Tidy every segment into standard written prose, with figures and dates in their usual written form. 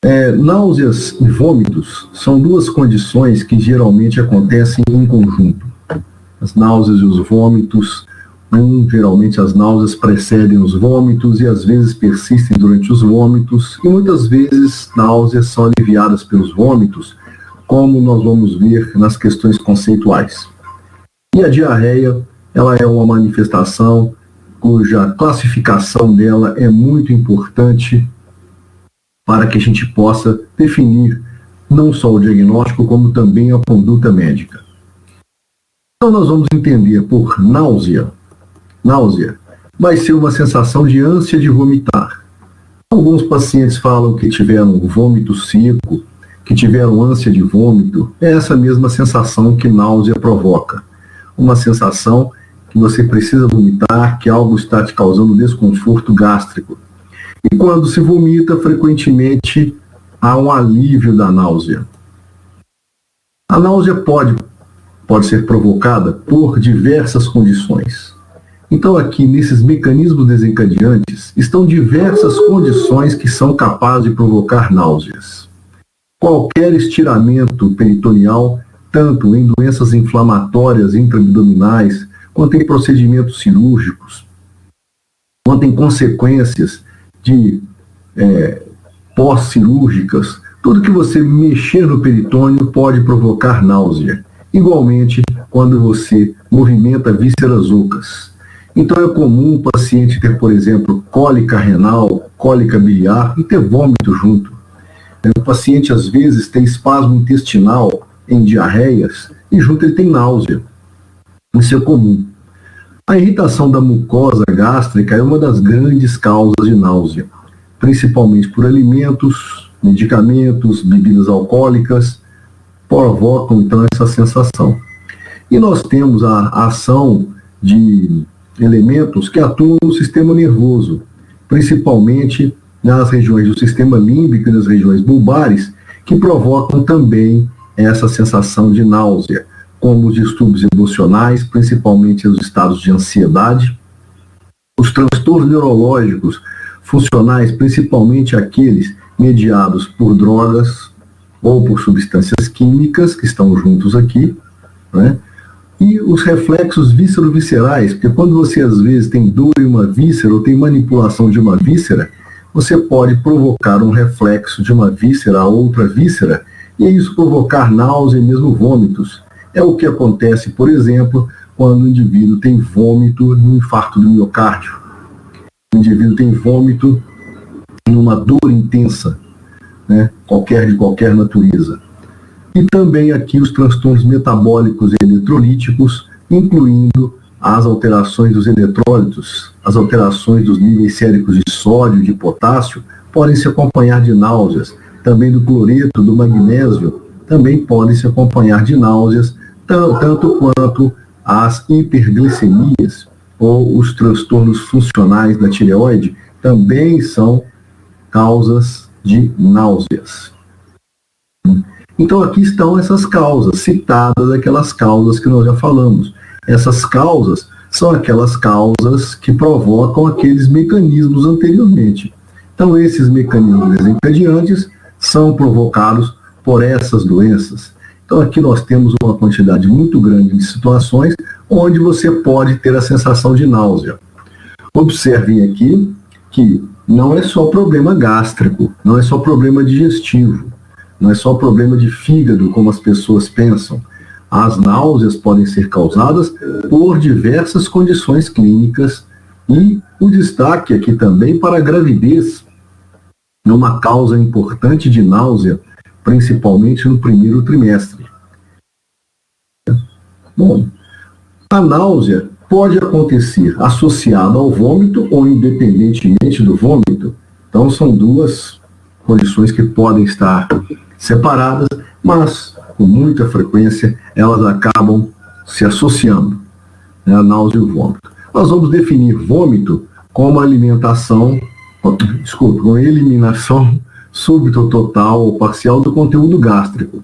Náuseas e vômitos são duas condições que geralmente acontecem em conjunto. As náuseas e os vômitos, geralmente as náuseas precedem os vômitos e às vezes persistem durante os vômitos, e muitas vezes náuseas são aliviadas pelos vômitos, como nós vamos ver nas questões conceituais. E a diarreia, ela é uma manifestação cuja classificação dela é muito importante para que a gente possa definir não só o diagnóstico, como também a conduta médica. Então nós vamos entender por náusea. Náusea vai ser uma sensação de ânsia de vomitar. Alguns pacientes falam que tiveram vômito seco, que tiveram ânsia de vômito. É essa mesma sensação que náusea provoca. Uma sensação que você precisa vomitar, que algo está te causando desconforto gástrico. E quando se vomita, frequentemente há um alívio da náusea. A náusea pode ser provocada por diversas condições. Então aqui, nesses mecanismos desencadeantes, estão diversas condições que são capazes de provocar náuseas. Qualquer estiramento peritoneal, tanto em doenças inflamatórias intraabdominais, quanto em procedimentos cirúrgicos, quanto em consequências de pós-cirúrgicas, tudo que você mexer no peritônio pode provocar náusea. Igualmente, quando você movimenta vísceras ocas. Então é comum o paciente ter, por exemplo, cólica renal, cólica biliar e ter vômito junto. O paciente às vezes tem espasmo intestinal em diarreias e junto ele tem náusea. Isso é comum. A irritação da mucosa gástrica é uma das grandes causas de náusea, principalmente por alimentos, medicamentos, bebidas alcoólicas, provocam então essa sensação. E nós temos a ação de elementos que atuam no sistema nervoso, principalmente nas regiões do sistema límbico e nas regiões bulbares, que provocam também essa sensação de náusea, como os distúrbios emocionais, principalmente os estados de ansiedade, os transtornos neurológicos funcionais, principalmente aqueles mediados por drogas ou por substâncias químicas, que estão juntos aqui, né? E os reflexos víscero-viscerais, porque quando você às vezes tem dor em uma víscera ou tem manipulação de uma víscera, você pode provocar um reflexo de uma víscera a outra víscera, e isso provocar náusea e mesmo vômitos. É o que acontece, por exemplo, quando o indivíduo tem vômito no infarto do miocárdio. O indivíduo tem vômito numa dor intensa, né, de qualquer natureza. E também aqui os transtornos metabólicos e eletrolíticos, incluindo as alterações dos eletrólitos, as alterações dos níveis séricos de sódio e de potássio, podem se acompanhar de náuseas. Também do cloreto, do magnésio, também podem se acompanhar de náuseas, tanto quanto as hiperglicemias ou os transtornos funcionais da tireoide também são causas de náuseas. Então aqui estão essas causas, citadas aquelas causas que nós já falamos. Essas causas são aquelas causas que provocam aqueles mecanismos anteriormente. Então esses mecanismos desencadeantes são provocados por essas doenças. Então aqui nós temos uma quantidade muito grande de situações onde você pode ter a sensação de náusea. Observem aqui que não é só problema gástrico, não é só problema digestivo, não é só problema de fígado, como as pessoas pensam. As náuseas podem ser causadas por diversas condições clínicas e o destaque aqui também para a gravidez, uma causa importante de náusea, principalmente no primeiro trimestre. Bom, a náusea pode acontecer associada ao vômito ou independentemente do vômito. Então são duas condições que podem estar separadas, mas com muita frequência elas acabam se associando, né, a náusea e o vômito. Nós vamos definir vômito como como eliminação súbita ou total ou parcial do conteúdo gástrico.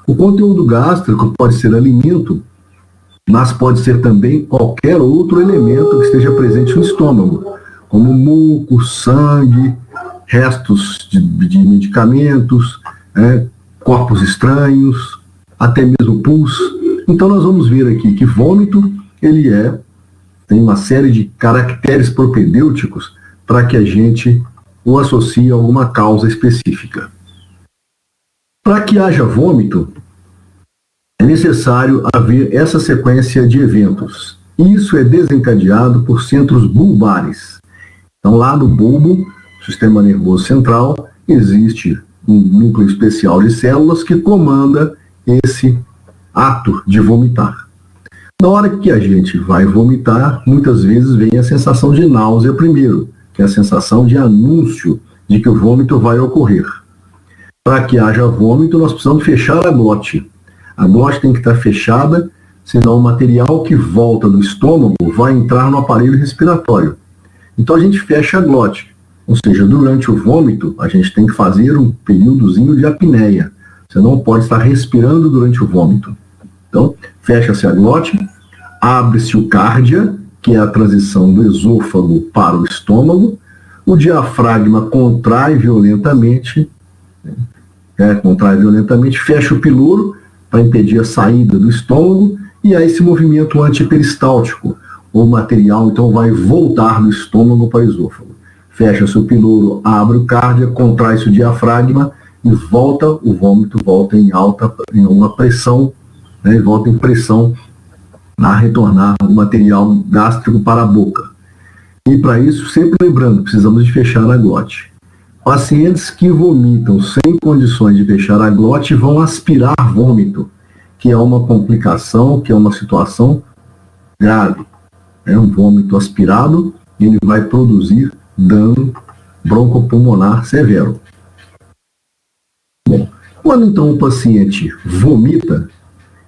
O conteúdo gástrico pode ser alimento, mas pode ser também qualquer outro elemento que esteja presente no estômago, como muco, sangue, restos de medicamentos, corpos estranhos, até mesmo pus. Então nós vamos ver aqui que vômito, ele tem uma série de caracteres propedêuticos para que a gente o associe a alguma causa específica. Para que haja vômito, é necessário haver essa sequência de eventos. Isso é desencadeado por centros bulbares. Então, lá no bulbo, sistema nervoso central, existe um núcleo especial de células que comanda esse ato de vomitar. Na hora que a gente vai vomitar, muitas vezes vem a sensação de náusea primeiro, que é a sensação de anúncio de que o vômito vai ocorrer. Para que haja vômito, nós precisamos fechar a glote. A glote tem que estar fechada, senão o material que volta do estômago vai entrar no aparelho respiratório. Então a gente fecha a glote, ou seja, durante o vômito a gente tem que fazer um períodozinho de apneia. Você não pode estar respirando durante o vômito. Então, fecha-se a glote, abre-se o cárdia, que é a transição do esôfago para o estômago, o diafragma contrai violentamente, fecha o piloro para impedir a saída do estômago, e há esse movimento antiperistáltico. O material, então, vai voltar do estômago para o esôfago. Fecha-se o piloro, abre o cárdia, contrai-se o diafragma e o vômito volta em uma pressão, volta em pressão a retornar o material gástrico para a boca. E para isso, sempre lembrando, precisamos de fechar a glote. Pacientes que vomitam sem condições de fechar a glote vão aspirar vômito, que é uma complicação, que é uma situação grave. É um vômito aspirado, ele vai produzir dano broncopulmonar severo. Bom, quando então o paciente vomita,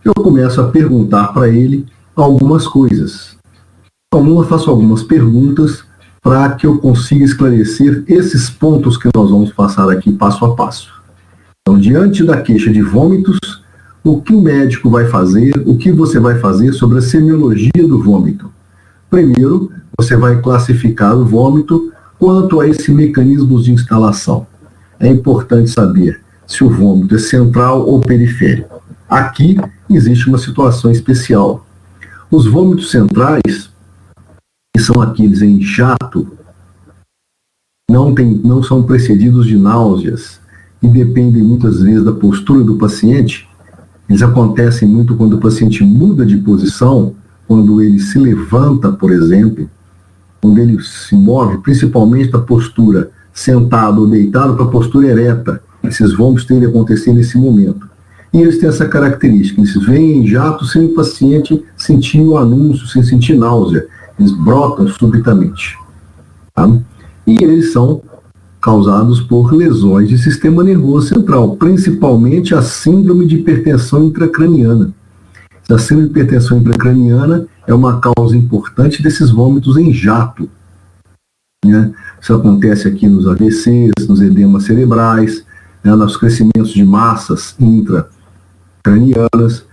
eu começo a perguntar para ele algumas coisas. Então, eu faço algumas perguntas para que eu consiga esclarecer esses pontos que nós vamos passar aqui passo a passo. Então, diante da queixa de vômitos, o que o médico vai fazer, o que você vai fazer sobre a semiologia do vômito? Primeiro, você vai classificar o vômito quanto a esse mecanismo de instalação. É importante saber se o vômito é central ou periférico. Aqui existe uma situação especial. Os vômitos centrais, que são aqueles em jato, não são precedidos de náuseas e dependem muitas vezes da postura do paciente. Eles acontecem muito quando o paciente muda de posição, quando ele se levanta, por exemplo, quando ele se move, principalmente da postura sentado ou deitado para a postura ereta. Esses vômitos tendem a acontecer nesse momento. E eles têm essa característica, eles vêm em jato sem o paciente sentir o anúncio, sem sentir náusea. Eles brotam subitamente. Tá? E eles são causados por lesões de sistema nervoso central, principalmente a síndrome de hipertensão intracraniana. A síndrome de hipertensão intracraniana é uma causa importante desses vômitos em jato. Isso acontece aqui nos AVCs, nos edemas cerebrais, nos crescimentos de massas intracranianas,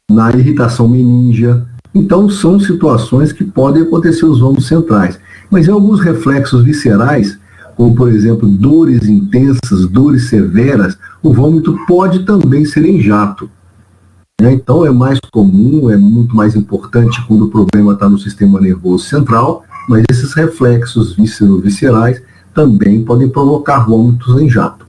na irritação meningea. Então, são situações que podem acontecer os vômitos centrais. Mas em alguns reflexos viscerais, como, por exemplo, dores intensas, dores severas, o vômito pode também ser em jato. Então, é mais comum, é muito mais importante quando o problema está no sistema nervoso central, mas esses reflexos viscerais também podem provocar vômitos em jato.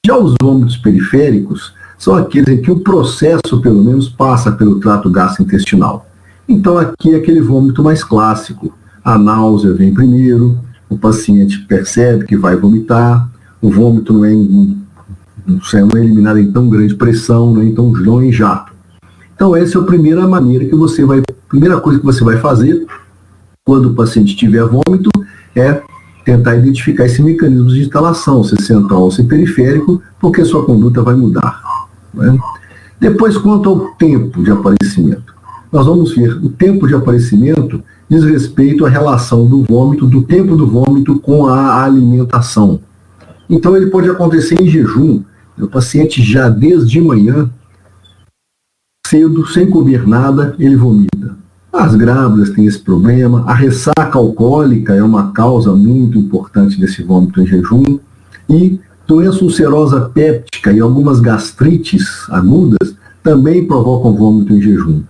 Já os vômitos periféricos são aqueles em que o processo, pelo menos, passa pelo trato gastrointestinal. Então, aqui é aquele vômito mais clássico. A náusea vem primeiro, o paciente percebe que vai vomitar, o vômito não é eliminado em tão grande pressão, não em jato. Então, essa é a primeira coisa que você vai fazer quando o paciente tiver vômito, é tentar identificar esse mecanismo de instalação, se central ou se periférico, porque a sua conduta vai mudar. Depois, quanto ao tempo de aparecimento, nós vamos ver o tempo de aparecimento diz respeito à relação do tempo do vômito com a alimentação. Então, ele pode acontecer em jejum, o paciente já desde manhã, cedo, sem comer nada, ele vomita. As grávidas têm esse problema, a ressaca alcoólica é uma causa muito importante desse vômito em jejum, e doença ulcerosa péptica e algumas gastrites agudas também provocam vômito em jejum.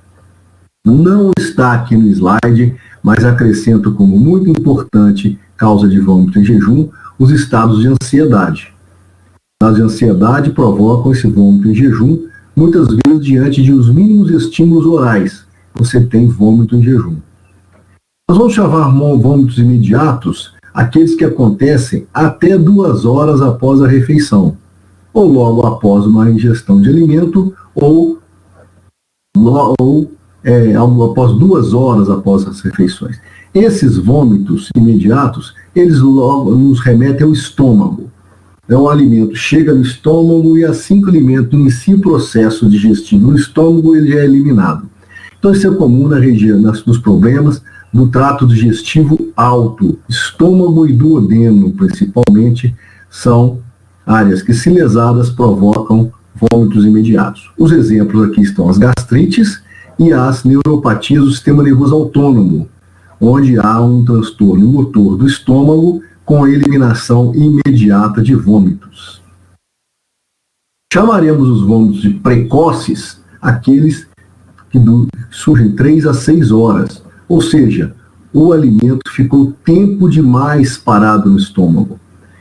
Não está aqui no slide, mas acrescento como muito importante causa de vômito em jejum os estados de ansiedade. Os estados de ansiedade provocam esse vômito em jejum, muitas vezes diante de os mínimos estímulos orais. Você tem vômito em jejum. Nós vamos chamar vômitos imediatos aqueles que acontecem até 2 horas após a refeição, ou logo após uma ingestão de alimento, ou após 2 horas após as refeições. Esses vômitos imediatos, eles logo nos remetem ao estômago. O alimento chega no estômago e assim que o alimento inicia o processo digestivo no estômago, ele já é eliminado. Então isso é comum na região, nos problemas do trato digestivo alto, estômago e duodeno, principalmente, são áreas que, se lesadas, provocam vômitos imediatos. Os exemplos aqui estão as gastrites e as neuropatias do sistema nervoso autônomo, onde há um transtorno motor do estômago com a eliminação imediata de vômitos. Chamaremos os vômitos de precoces aqueles que surgem 3 a 6 horas, ou seja, o alimento ficou tempo demais parado no estômago.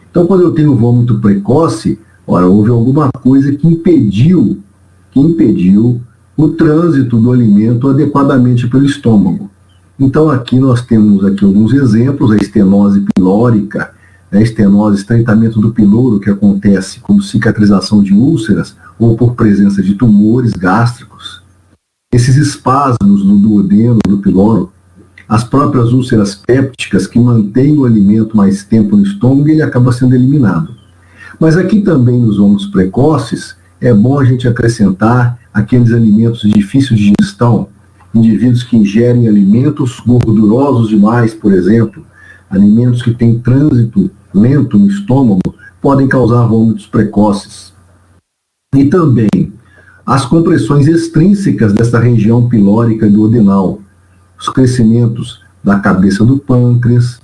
Então, quando eu tenho vômito precoce, houve alguma coisa que impediu o trânsito do alimento adequadamente pelo estômago. Então, aqui nós temos alguns exemplos: a estenose pilórica, a estenose, estreitamento do piloro, que acontece como cicatrização de úlceras ou por presença de tumores gástricos. Esses espasmos do duodeno, do piloro, as próprias úlceras pépticas que mantêm o alimento mais tempo no estômago, ele acaba sendo eliminado. Mas aqui também nos vômitos precoces, é bom a gente acrescentar aqueles alimentos de difícil digestão, indivíduos que ingerem alimentos gordurosos demais, por exemplo, alimentos que têm trânsito lento no estômago, podem causar vômitos precoces. E também as compressões extrínsecas dessa região pilórica e duodenal, os crescimentos da cabeça do pâncreas,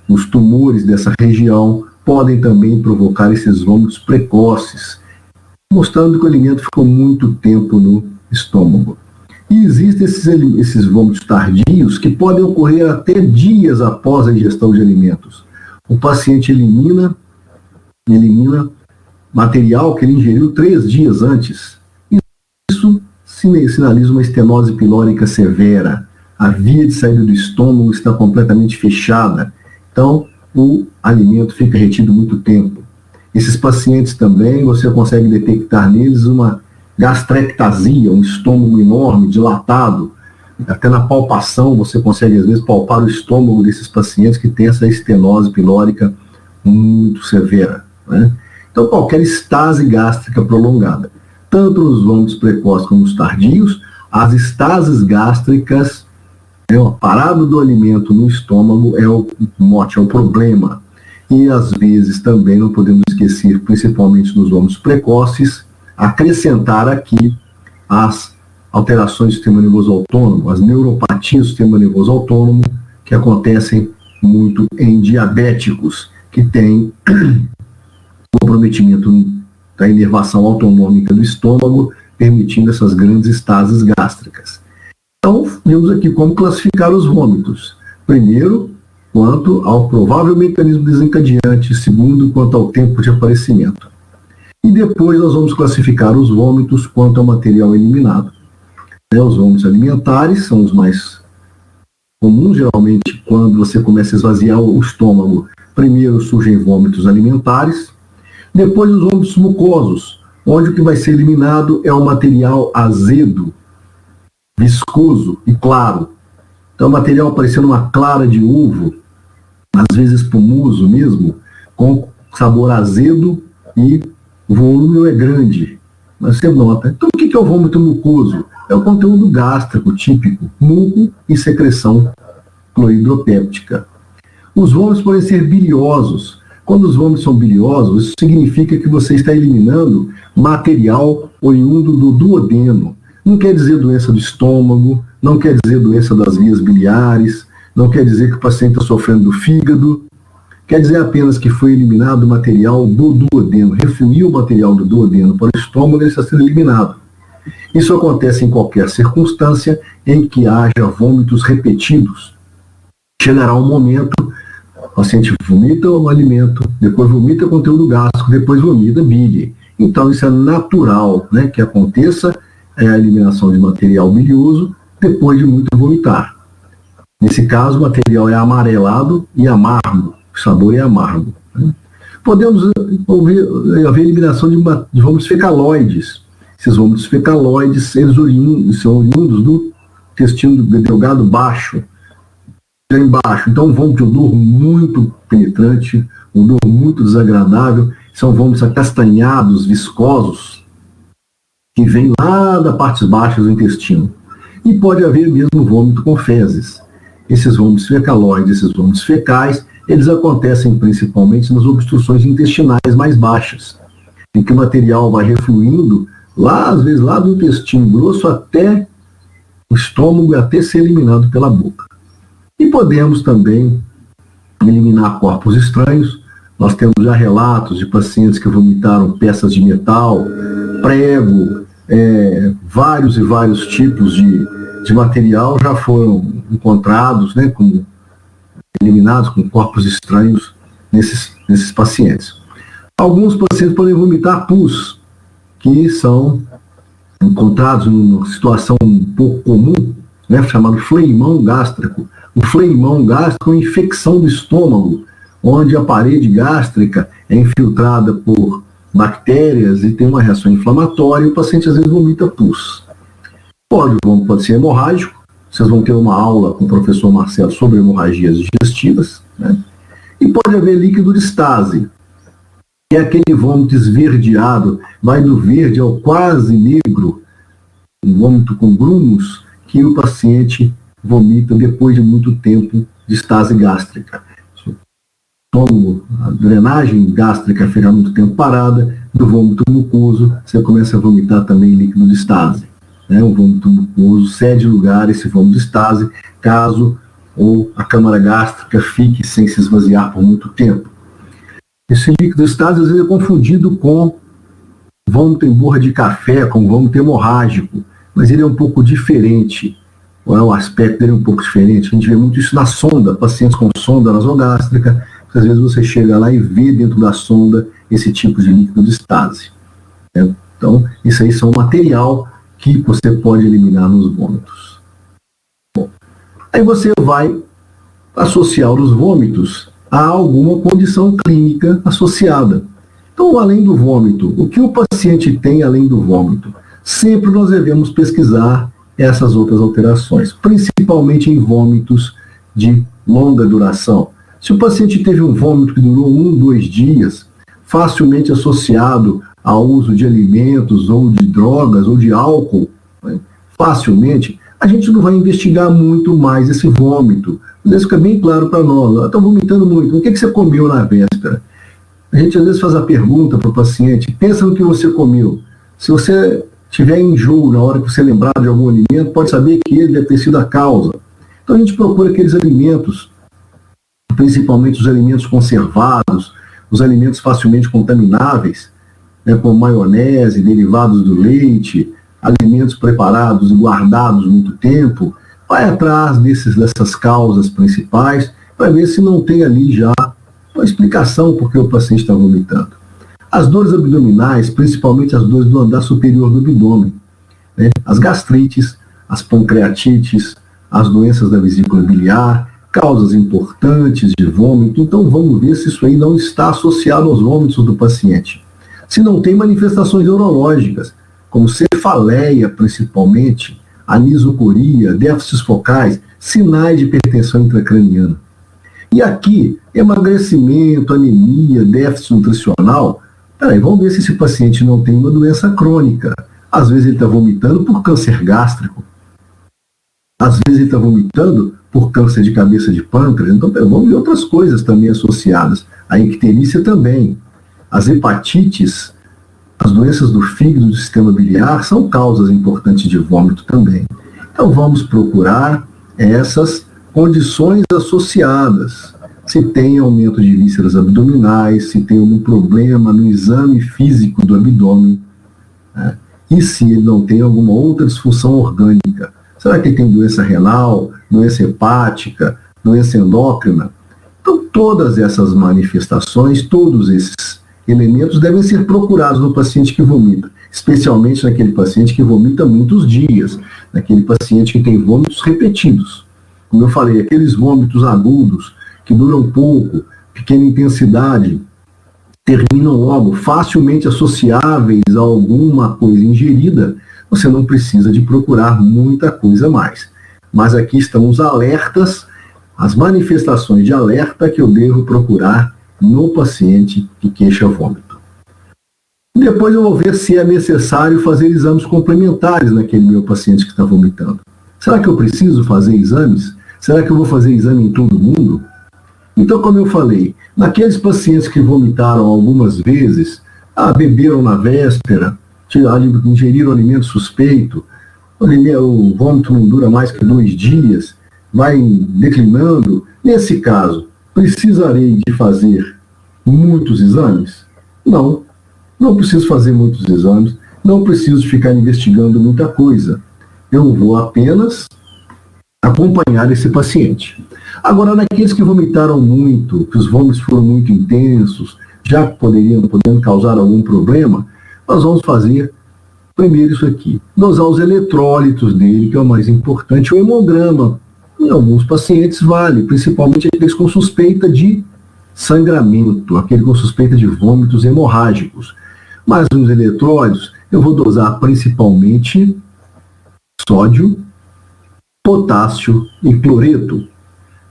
os tumores dessa região podem também provocar esses vômitos precoces, mostrando que o alimento ficou muito tempo no estômago. E existem esses vômitos tardios que podem ocorrer até dias após a ingestão de alimentos. O paciente elimina material que ele ingeriu 3 dias antes. Isso sinaliza uma estenose pilórica severa. A via de saída do estômago está completamente fechada. Então, o alimento fica retido muito tempo. Esses pacientes também, você consegue detectar neles uma gastrectasia, um estômago enorme, dilatado. Até na palpação você consegue, às vezes, palpar o estômago desses pacientes que têm essa estenose pilórica muito severa, né? Então, qualquer estase gástrica prolongada, tanto nos vômitos precoces como nos tardios, as estases gástricas, a parada do alimento no estômago é o mote, é o problema. E, às vezes, também não podemos esquecer, principalmente nos vômitos precoces, acrescentar aqui as alterações do sistema nervoso autônomo, as neuropatias do sistema nervoso autônomo, que acontecem muito em diabéticos, que têm comprometimento da inervação autonômica do estômago, permitindo essas grandes estases gástricas. Então, vimos aqui como classificar os vômitos. Primeiro, quanto ao provável mecanismo desencadeante. Segundo, quanto ao tempo de aparecimento. E depois nós vamos classificar os vômitos quanto ao material eliminado. Os vômitos alimentares são os mais comuns, geralmente, quando você começa a esvaziar o estômago. Primeiro surgem vômitos alimentares, depois os vômitos mucosos, onde o que vai ser eliminado é o material azedo, viscoso e claro. Então, o material parecendo uma clara de ovo, às vezes espumoso mesmo, com sabor azedo, e o volume é grande, mas você nota. Então, o que é o vômito mucoso? É o conteúdo gástrico típico, muco e secreção cloridropéptica. Os vômitos podem ser biliosos. Quando os vômitos são biliosos, isso significa que você está eliminando material oriundo do duodeno. Não quer dizer doença do estômago, não quer dizer doença das vias biliares, não quer dizer que o paciente está sofrendo do fígado, quer dizer apenas que foi eliminado o material do duodeno, refluiu o material do duodeno para o estômago e ele está sendo eliminado. Isso acontece em qualquer circunstância em que haja vômitos repetidos. Chegará um momento, o paciente vomita o alimento, depois vomita conteúdo gástrico, depois vomita bile. Então isso é natural, né, que aconteça a eliminação de material bilioso depois de muito vomitar. Nesse caso, o material é amarelado e amargo, o sabor é amargo. Né? Podemos haver eliminação de vômitos fecaloides. Esses vômitos fecaloides, eles são oriundos do intestino delgado baixo, embaixo. Então, um vômito de odor muito penetrante, um odor muito desagradável, são vômitos acastanhados, viscosos, que vêm lá da parte baixa do intestino. E pode haver mesmo vômito com fezes. Esses vômitos fecaloides, esses vômitos fecais, eles acontecem principalmente nas obstruções intestinais mais baixas, em que o material vai refluindo lá, às vezes, lá do intestino grosso até o estômago, até ser eliminado pela boca. E podemos também eliminar corpos estranhos. Nós temos já relatos de pacientes que vomitaram peças de metal, prego, vários e vários tipos de material já foram encontrados, né, eliminados com corpos estranhos nesses pacientes. Alguns pacientes podem vomitar pus, que são encontrados numa situação um pouco comum, né, chamado fleimão gástrico. O fleimão gástrico é uma infecção do estômago, onde a parede gástrica é infiltrada por bactérias e tem uma reação inflamatória e o paciente às vezes vomita pus. Pode ser hemorrágico. Vocês vão ter uma aula com o professor Marcelo sobre hemorragias digestivas, né? E pode haver líquido de estase, que é aquele vômito esverdeado, vai do verde ao quase negro, um vômito com grumos, que o paciente vomita depois de muito tempo de estase gástrica. Como a drenagem gástrica fica muito tempo parada, do vômito mucoso, você começa a vomitar também líquido de estase. Né? O vômito mucoso cede lugar a esse vômito de estase, caso ou a câmara gástrica fique sem se esvaziar por muito tempo. Esse líquido de estase às vezes é confundido com vômito em borra de café, com vômito hemorrágico, mas ele é um pouco diferente. O aspecto dele é um pouco diferente. A gente vê muito isso na sonda, pacientes com sonda nasogástrica. Às vezes você chega lá e vê dentro da sonda esse tipo de líquido de estase. Né? Então, isso aí são material que você pode eliminar nos vômitos. Bom, aí você vai associar os vômitos a alguma condição clínica associada. Então, além do vômito, o que o paciente tem além do vômito? Sempre nós devemos pesquisar essas outras alterações, principalmente em vômitos de longa duração. Se o paciente teve um vômito que durou 1, 2 dias, facilmente associado ao uso de alimentos, ou de drogas, ou de álcool, né, facilmente, a gente não vai investigar muito mais esse vômito. Às vezes fica bem claro para nós, estou vomitando muito, o que você comeu na véspera? A gente às vezes faz a pergunta para o paciente, pensa no que você comeu. Se você tiver enjoo na hora que você lembrar de algum alimento, pode saber que ele deve ter sido a causa. Então a gente procura aqueles alimentos, principalmente os alimentos conservados, os alimentos facilmente contamináveis, né, como maionese, derivados do leite, alimentos preparados e guardados muito tempo, vai atrás dessas causas principais, para ver se não tem ali já uma explicação por que o paciente está vomitando. As dores abdominais, principalmente as dores do andar superior do abdômen, né, as gastrites, as pancreatites, as doenças da vesícula biliar, causas importantes de vômito. Então vamos ver se isso aí não está associado aos vômitos do paciente. Se não tem manifestações neurológicas, como cefaleia principalmente, anisocoria, déficits focais, sinais de hipertensão intracraniana. E aqui, emagrecimento, anemia, déficit nutricional. Peraí, vamos ver se esse paciente não tem uma doença crônica. Às vezes ele está vomitando por câncer gástrico. Às vezes ele está vomitando por câncer de cabeça de pâncreas. Então, vamos ver outras coisas também associadas. A icterícia também. As hepatites, As doenças do fígado e do sistema biliar são causas importantes de vômito também. Então vamos procurar essas condições associadas. Se tem aumento de vísceras abdominais, se tem algum problema no exame físico do abdômen, né? E se ele não tem alguma outra disfunção orgânica. Será que ele tem doença renal, doença hepática, doença endócrina? Então, todas essas manifestações, todos esses elementos devem ser procurados no paciente que vomita, especialmente naquele paciente que vomita muitos dias, naquele paciente que tem vômitos repetidos. Como eu falei, aqueles vômitos agudos, que duram pouco, pequena intensidade, terminam logo, facilmente associáveis a alguma coisa ingerida, você não precisa de procurar muita coisa mais. Mas aqui estão os alertas, as manifestações de alerta que eu devo procurar no paciente que queixa vômito. Depois eu vou ver se é necessário fazer exames complementares naquele meu paciente que está vomitando. Será que eu preciso fazer exames? Será que eu vou fazer exame em todo mundo? Então, como eu falei, naqueles pacientes que vomitaram algumas vezes, beberam na véspera, ingeriram alimento suspeito, o vômito não dura mais que 2 dias, vai declinando. Nesse caso, precisarei de fazer muitos exames? Não, não preciso fazer muitos exames, não preciso ficar investigando muita coisa. Eu vou apenas acompanhar esse paciente. Agora, naqueles que vomitaram muito, que os vômitos foram muito intensos, já podendo causar algum problema, nós vamos fazer primeiro isso aqui, dosar os eletrólitos dele, que é o mais importante, o hemograma. Em alguns pacientes vale, principalmente aqueles com suspeita de sangramento, aquele com suspeita de vômitos hemorrágicos. Mas nos eletrólitos, eu vou dosar principalmente sódio, potássio e cloreto.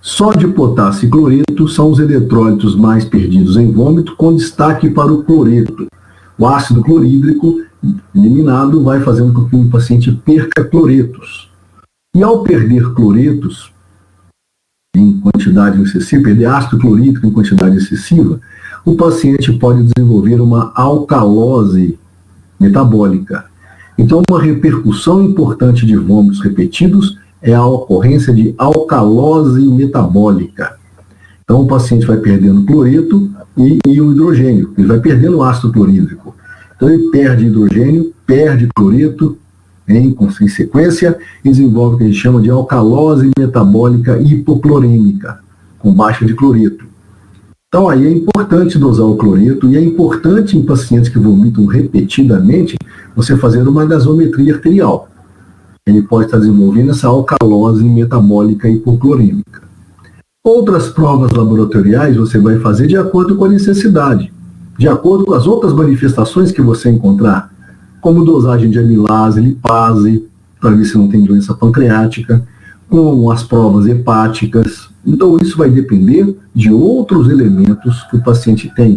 Sódio, potássio e cloreto são os eletrólitos mais perdidos em vômito, com destaque para o cloreto. O ácido clorídrico eliminado vai fazendo com que o paciente perca cloretos. E ao perder cloretos em quantidade excessiva, perder ácido clorídrico em quantidade excessiva, o paciente pode desenvolver uma alcalose metabólica. Então, uma repercussão importante de vômitos repetidos é a ocorrência de alcalose metabólica. Então, o paciente vai perdendo cloreto e o hidrogênio. Ele vai perdendo o ácido clorídrico. Então, ele perde hidrogênio, perde cloreto em sequência e desenvolve o que a gente chama de alcalose metabólica hipoclorêmica, com baixa de cloreto. Então, aí é importante dosar o cloreto e é importante em pacientes que vomitam repetidamente você fazer uma gasometria arterial. Ele pode estar desenvolvendo essa alcalose metabólica hipoclorêmica. Outras provas laboratoriais você vai fazer de acordo com a necessidade, de acordo com as outras manifestações que você encontrar, como dosagem de amilase, lipase, para ver se não tem doença pancreática, como as provas hepáticas. Então, isso vai depender de outros elementos que o paciente tem.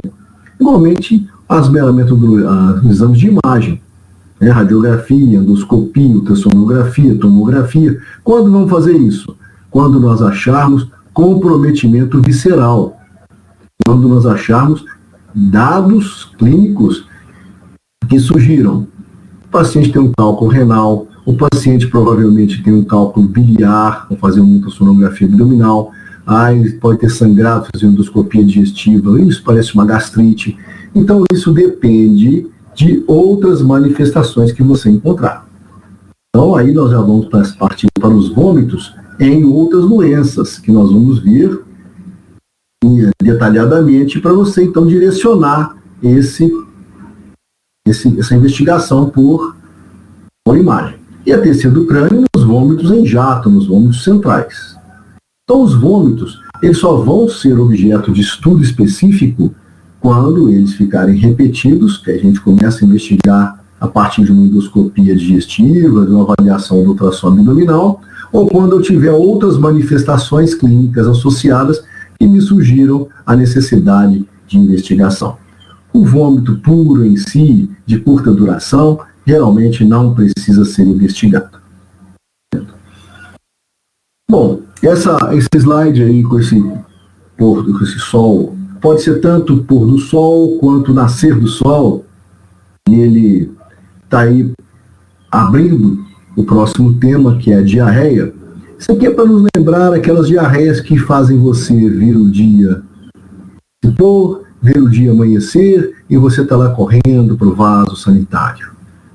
Igualmente, os exames de imagem. Radiografia, endoscopia, ultrassonografia, tomografia. Quando vamos fazer isso? Quando nós acharmos comprometimento visceral. Quando nós acharmos dados clínicos que sugiram o paciente tem um cálculo renal, o paciente provavelmente tem um cálculo biliar, vamos fazer uma ultrassonografia abdominal, ele pode ter sangrado, fazer endoscopia digestiva, isso parece uma gastrite. Então, isso depende de outras manifestações que você encontrar. Então, aí nós já vamos partir para os vômitos em outras doenças, que nós vamos ver detalhadamente para você, então, direcionar essa investigação por imagem. E a tecido do crânio nos vômitos em jato, nos vômitos centrais. Então, os vômitos, eles só vão ser objeto de estudo específico quando eles ficarem repetidos, que a gente começa a investigar a partir de uma endoscopia digestiva, de uma avaliação do ultrassom abdominal, ou quando eu tiver outras manifestações clínicas associadas que me sugiram a necessidade de investigação. O vômito puro em si, de curta duração, geralmente não precisa ser investigado. Bom, esse slide aí com esse sol, pode ser tanto pôr do sol quanto nascer do sol, ele está aí abrindo o próximo tema, que é a diarreia. Isso aqui é para nos lembrar aquelas diarreias que fazem você ver o dia se pôr, ver o dia amanhecer e você está lá correndo para o vaso sanitário.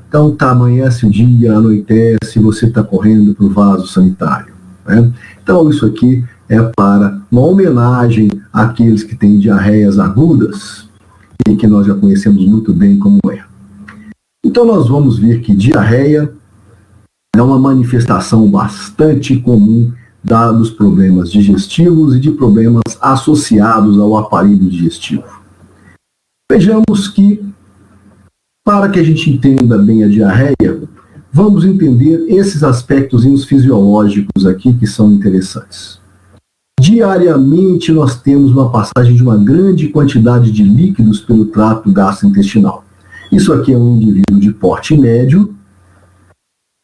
Então amanhece o dia, anoitece e você está correndo para o vaso sanitário. Né? Então isso aqui é para uma homenagem àqueles que têm diarreias agudas e que nós já conhecemos muito bem como é. Então nós vamos ver que diarreia é uma manifestação bastante comum dos problemas digestivos e de problemas associados ao aparelho digestivo. Vejamos que, para que a gente entenda bem a diarreia, vamos entender esses aspectos fisiológicos aqui que são interessantes. Diariamente nós temos uma passagem de uma grande quantidade de líquidos pelo trato gastrointestinal. Isso aqui é um indivíduo de porte médio,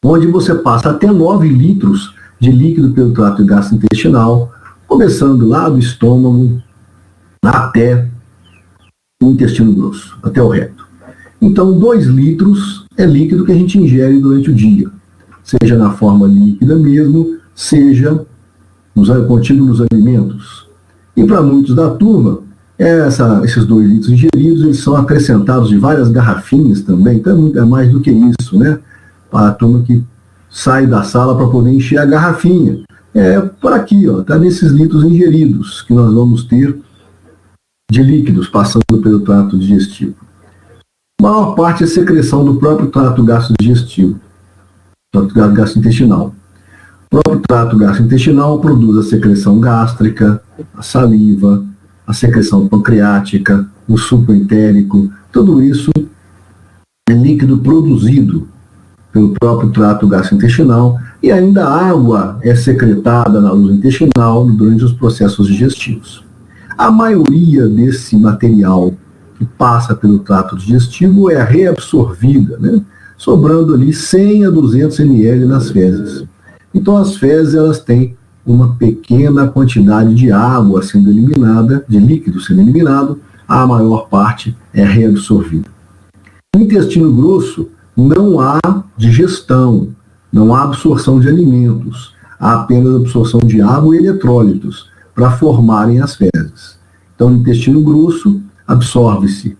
onde você passa até 9 litros de líquido pelo trato gastrointestinal, começando lá do estômago até o intestino grosso, até o reto. Então, 2 litros é líquido que a gente ingere durante o dia, seja na forma líquida mesmo, seja contido nos alimentos. E para muitos da turma, esses 2 litros ingeridos, eles são acrescentados de várias garrafinhas também, então é mais do que isso, né? Para a turma que sai da sala para poder encher a garrafinha. É por aqui, está nesses litros ingeridos que nós vamos ter de líquidos passando pelo trato digestivo. A maior parte é secreção do próprio trato gastrodigestivo, trato gastrointestinal. O próprio trato gastrointestinal produz a secreção gástrica, a saliva, a secreção pancreática, o suco entérico, tudo isso é líquido produzido pelo próprio trato gastrointestinal, e ainda a água é secretada na luz intestinal durante os processos digestivos. A maioria desse material que passa pelo trato digestivo é reabsorvida, né? Sobrando ali 100 a 200 ml nas fezes. Então as fezes elas têm uma pequena quantidade de água sendo eliminada, de líquido sendo eliminado, a maior parte é reabsorvida. No intestino grosso, não há digestão, não há absorção de alimentos, há apenas absorção de água e eletrólitos para formarem as fezes. Então, no intestino grosso,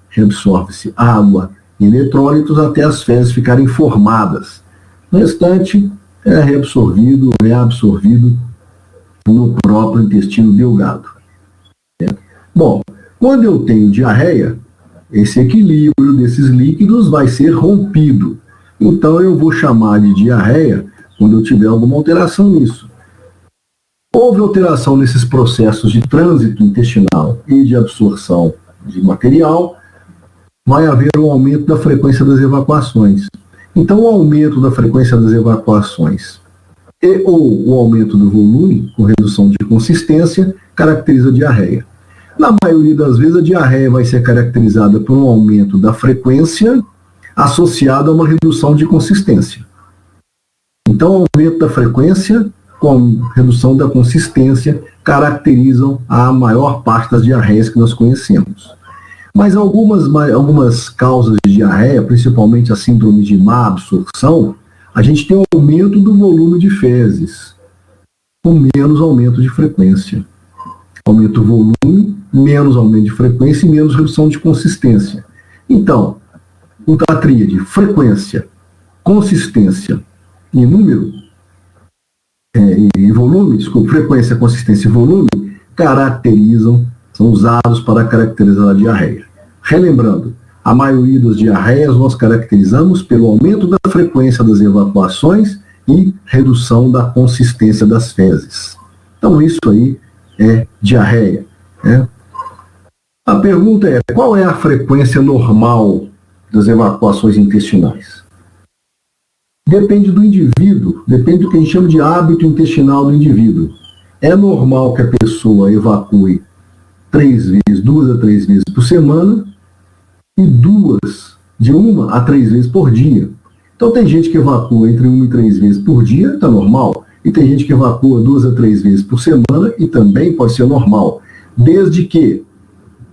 reabsorve-se água e eletrólitos até as fezes ficarem formadas. O restante é reabsorvido no próprio intestino delgado. Bom, quando eu tenho diarreia, esse equilíbrio desses líquidos vai ser rompido. Então eu vou chamar de diarreia quando eu tiver alguma alteração nisso. Houve alteração nesses processos de trânsito intestinal e de absorção de material, vai haver um aumento da frequência das evacuações. Então o aumento da frequência das evacuações ou o aumento do volume, com redução de consistência, caracteriza a diarreia. Na maioria das vezes, a diarreia vai ser caracterizada por um aumento da frequência associado a uma redução de consistência. Então, o aumento da frequência com redução da consistência caracterizam a maior parte das diarreias que nós conhecemos. Mas algumas causas de diarreia, principalmente a síndrome de má absorção, a gente tem um aumento do volume de fezes, com menos aumento de frequência. Aumento do volume, menos aumento de frequência e menos redução de consistência. Então, a tríade frequência, consistência e número, e volume, frequência, consistência e volume, são usados para caracterizar a diarreia. Relembrando, a maioria das diarreias nós caracterizamos pelo aumento da frequência das evacuações e redução da consistência das fezes. Então isso aí é diarreia. Né? A pergunta é, qual é a frequência normal das evacuações intestinais? Depende do indivíduo, depende do que a gente chama de hábito intestinal do indivíduo. É normal que a pessoa evacue 2 a 3 vezes por semana e de 1 a 3 vezes por dia. Então tem gente que evacua entre 1 e 3 vezes por dia, está normal. E tem gente que evacua 2 a 3 vezes por semana e também pode ser normal. Desde que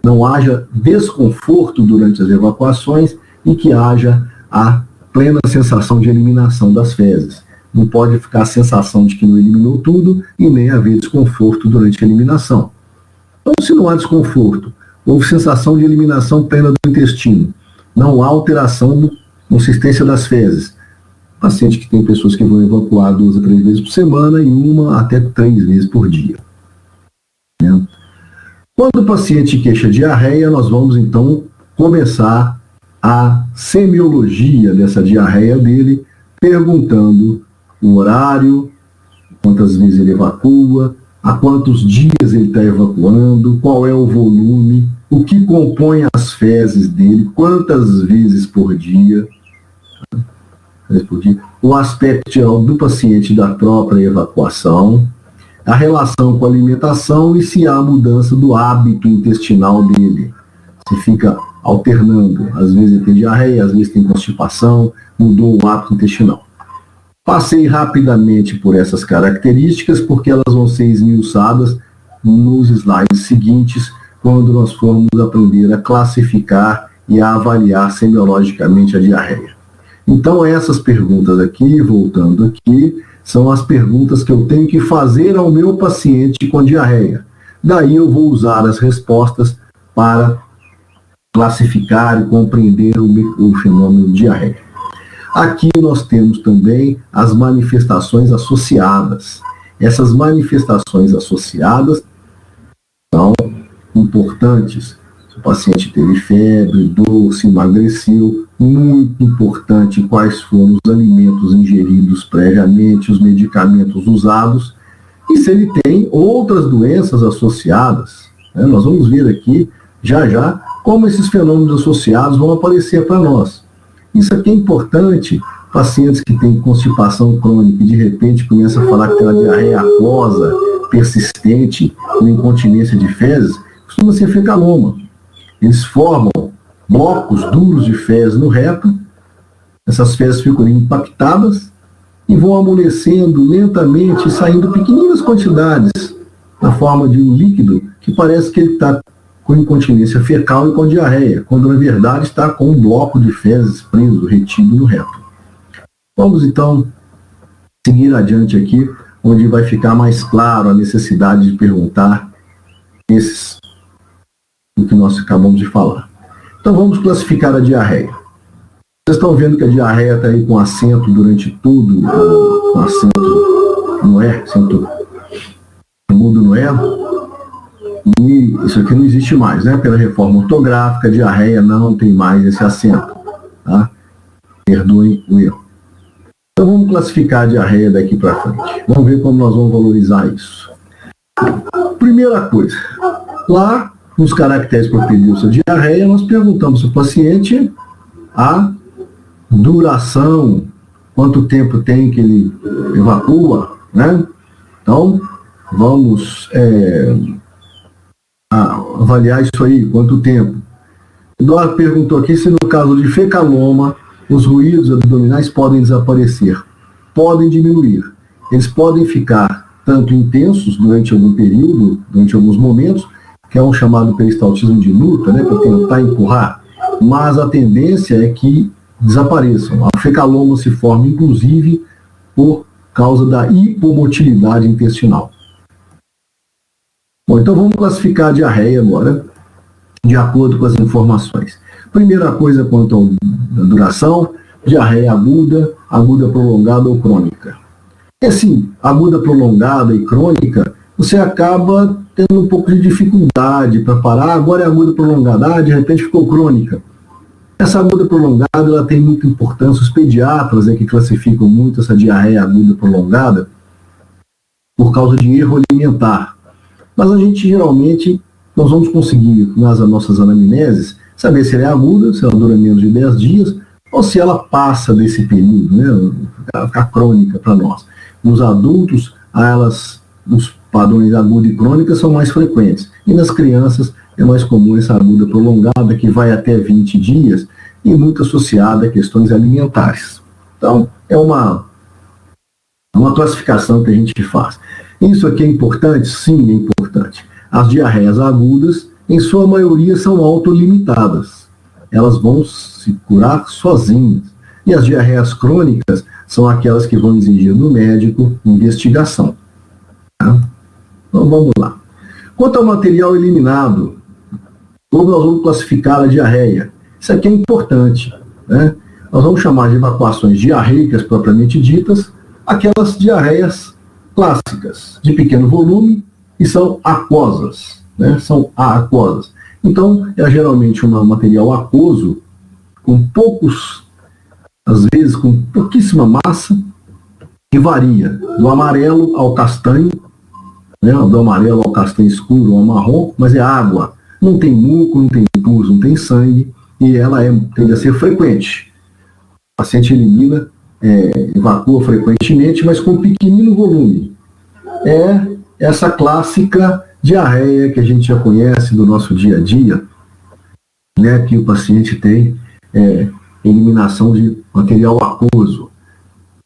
não haja desconforto durante as evacuações e que haja a plena sensação de eliminação das fezes. Não pode ficar a sensação de que não eliminou tudo e nem haver desconforto durante a eliminação. Então, se não há desconforto, houve sensação de eliminação plena do intestino, não há alteração da consistência das fezes. Paciente que tem pessoas que vão evacuar 2 a 3 vezes por semana e 1 até 3 vezes por dia. Quando o paciente queixa diarreia, nós vamos então começar a semiologia dessa diarreia dele, perguntando o horário, quantas vezes ele evacua, há quantos dias ele está evacuando, qual é o volume, o que compõe as fezes dele, quantas vezes por dia, o aspecto geral do paciente da própria evacuação, a relação com a alimentação e se há mudança do hábito intestinal dele. Se fica alternando, às vezes ele tem diarreia, às vezes tem constipação, mudou o hábito intestinal. Passei rapidamente por essas características, porque elas vão ser esmiuçadas nos slides seguintes, quando nós formos aprender a classificar e a avaliar semiologicamente a diarreia. Então, essas perguntas aqui, voltando aqui, são as perguntas que eu tenho que fazer ao meu paciente com diarreia. Daí eu vou usar as respostas para classificar e compreender o fenômeno de diarreia. Aqui nós temos também as manifestações associadas. Essas manifestações associadas são importantes. Se o paciente teve febre, dor, se emagreceu, muito importante quais foram os alimentos ingeridos previamente, os medicamentos usados, e se ele tem outras doenças associadas. Nós vamos ver aqui, já, como esses fenômenos associados vão aparecer para nós. Isso aqui é importante. Pacientes que têm constipação crônica e de repente começam a falar que tem uma diarreia aquosa, persistente, uma incontinência de fezes, costuma ser fecaloma. Eles formam blocos duros de fezes no reto, essas fezes ficam impactadas e vão amolecendo lentamente, saindo pequeninas quantidades na forma de um líquido que parece que ele está com incontinência fecal e com diarreia, quando na verdade está com um bloco de fezes preso, retido no reto. Vamos então seguir adiante aqui, onde vai ficar mais claro a necessidade de perguntar o que nós acabamos de falar. Então vamos classificar a diarreia. Vocês estão vendo que a diarreia está aí com acento durante tudo, com acento no E, acento mudo no E. E isso aqui não existe mais, né? Pela reforma ortográfica, a diarreia não tem mais esse acento. Tá? Perdoem o erro. Então vamos classificar a diarreia daqui para frente. Vamos ver como nós vamos valorizar isso. Primeira coisa, lá nos caracteres propedêuticos da diarreia, nós perguntamos ao paciente a duração, quanto tempo tem que ele evacua, né? Então, vamos avaliar isso aí, quanto tempo. Eduardo perguntou aqui se no caso de fecaloma, os ruídos abdominais podem desaparecer, podem diminuir. Eles podem ficar tanto intensos durante algum período, durante alguns momentos, que é um chamado peristaltismo de luta, né, para tentar empurrar, mas a tendência é que desapareçam. A fecaloma se forma, inclusive, por causa da hipomotilidade intestinal. Bom, então vamos classificar a diarreia agora, de acordo com as informações. Primeira coisa quanto à duração, diarreia aguda, aguda prolongada ou crônica. E assim, aguda prolongada e crônica, você acaba tendo um pouco de dificuldade para parar, agora é aguda prolongada, de repente ficou crônica. Essa aguda prolongada ela tem muita importância, os pediatras que classificam muito essa diarreia aguda prolongada por causa de erro alimentar. Mas a gente geralmente, nós vamos conseguir, nas nossas anamneses, saber se ela é aguda, se ela dura menos de 10 dias, ou se ela passa desse período, né, fica crônica para nós. Nos adultos, os padrões aguda e crônica são mais frequentes. E nas crianças é mais comum essa aguda prolongada, que vai até 20 dias, e muito associada a questões alimentares. Então, é uma classificação que a gente faz. Isso aqui é importante? Sim, é importante. As diarreias agudas, em sua maioria, são autolimitadas. Elas vão se se curar sozinhas. E as diarreias crônicas são aquelas que vão exigir do médico investigação. Tá? Então vamos lá. Quanto ao material eliminado, como nós vamos classificar a diarreia? Isso aqui é importante, né? Nós vamos chamar de evacuações diarreicas propriamente ditas, aquelas diarreias clássicas, de pequeno volume e são aquosas, né? São aquosas. Então, é geralmente um material aquoso, com poucos, às vezes com pouquíssima massa, que varia do amarelo ao castanho, né? Do amarelo ao castanho escuro ou ao marrom, mas é água. Não tem muco, não tem pus, não tem sangue, e ela tende a ser frequente. O paciente elimina, evacua frequentemente, mas com pequenino volume. É essa clássica diarreia que a gente já conhece do nosso dia a dia, né, que o paciente tem eliminação de material aquoso,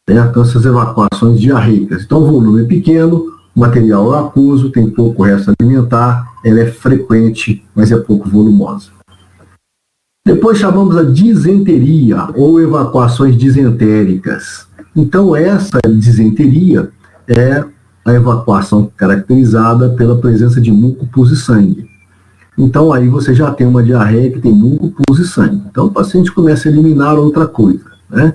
né, então essas evacuações diarreicas. Então o volume é pequeno, o material é aquoso, tem pouco resto alimentar, ela é frequente, mas é pouco volumosa. Depois chamamos a disenteria, ou evacuações disentéricas. Então essa disenteria é a evacuação caracterizada pela presença de muco, pus e sangue. Então aí você já tem uma diarreia que tem muco, pus e sangue. Então o paciente começa a eliminar outra coisa, né?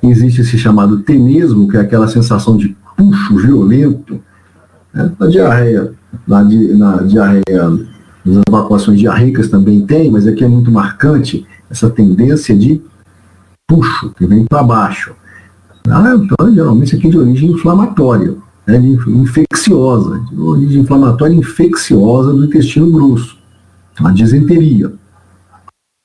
Existe esse chamado tenesmo, que é aquela sensação de puxo violento, né? Na diarreia, nas evacuações diarreicas também tem, mas aqui é muito marcante essa tendência de puxo, que vem para baixo. Então, geralmente aqui é de origem inflamatória, né, infecciosa, de origem inflamatória infecciosa do intestino grosso, a disenteria.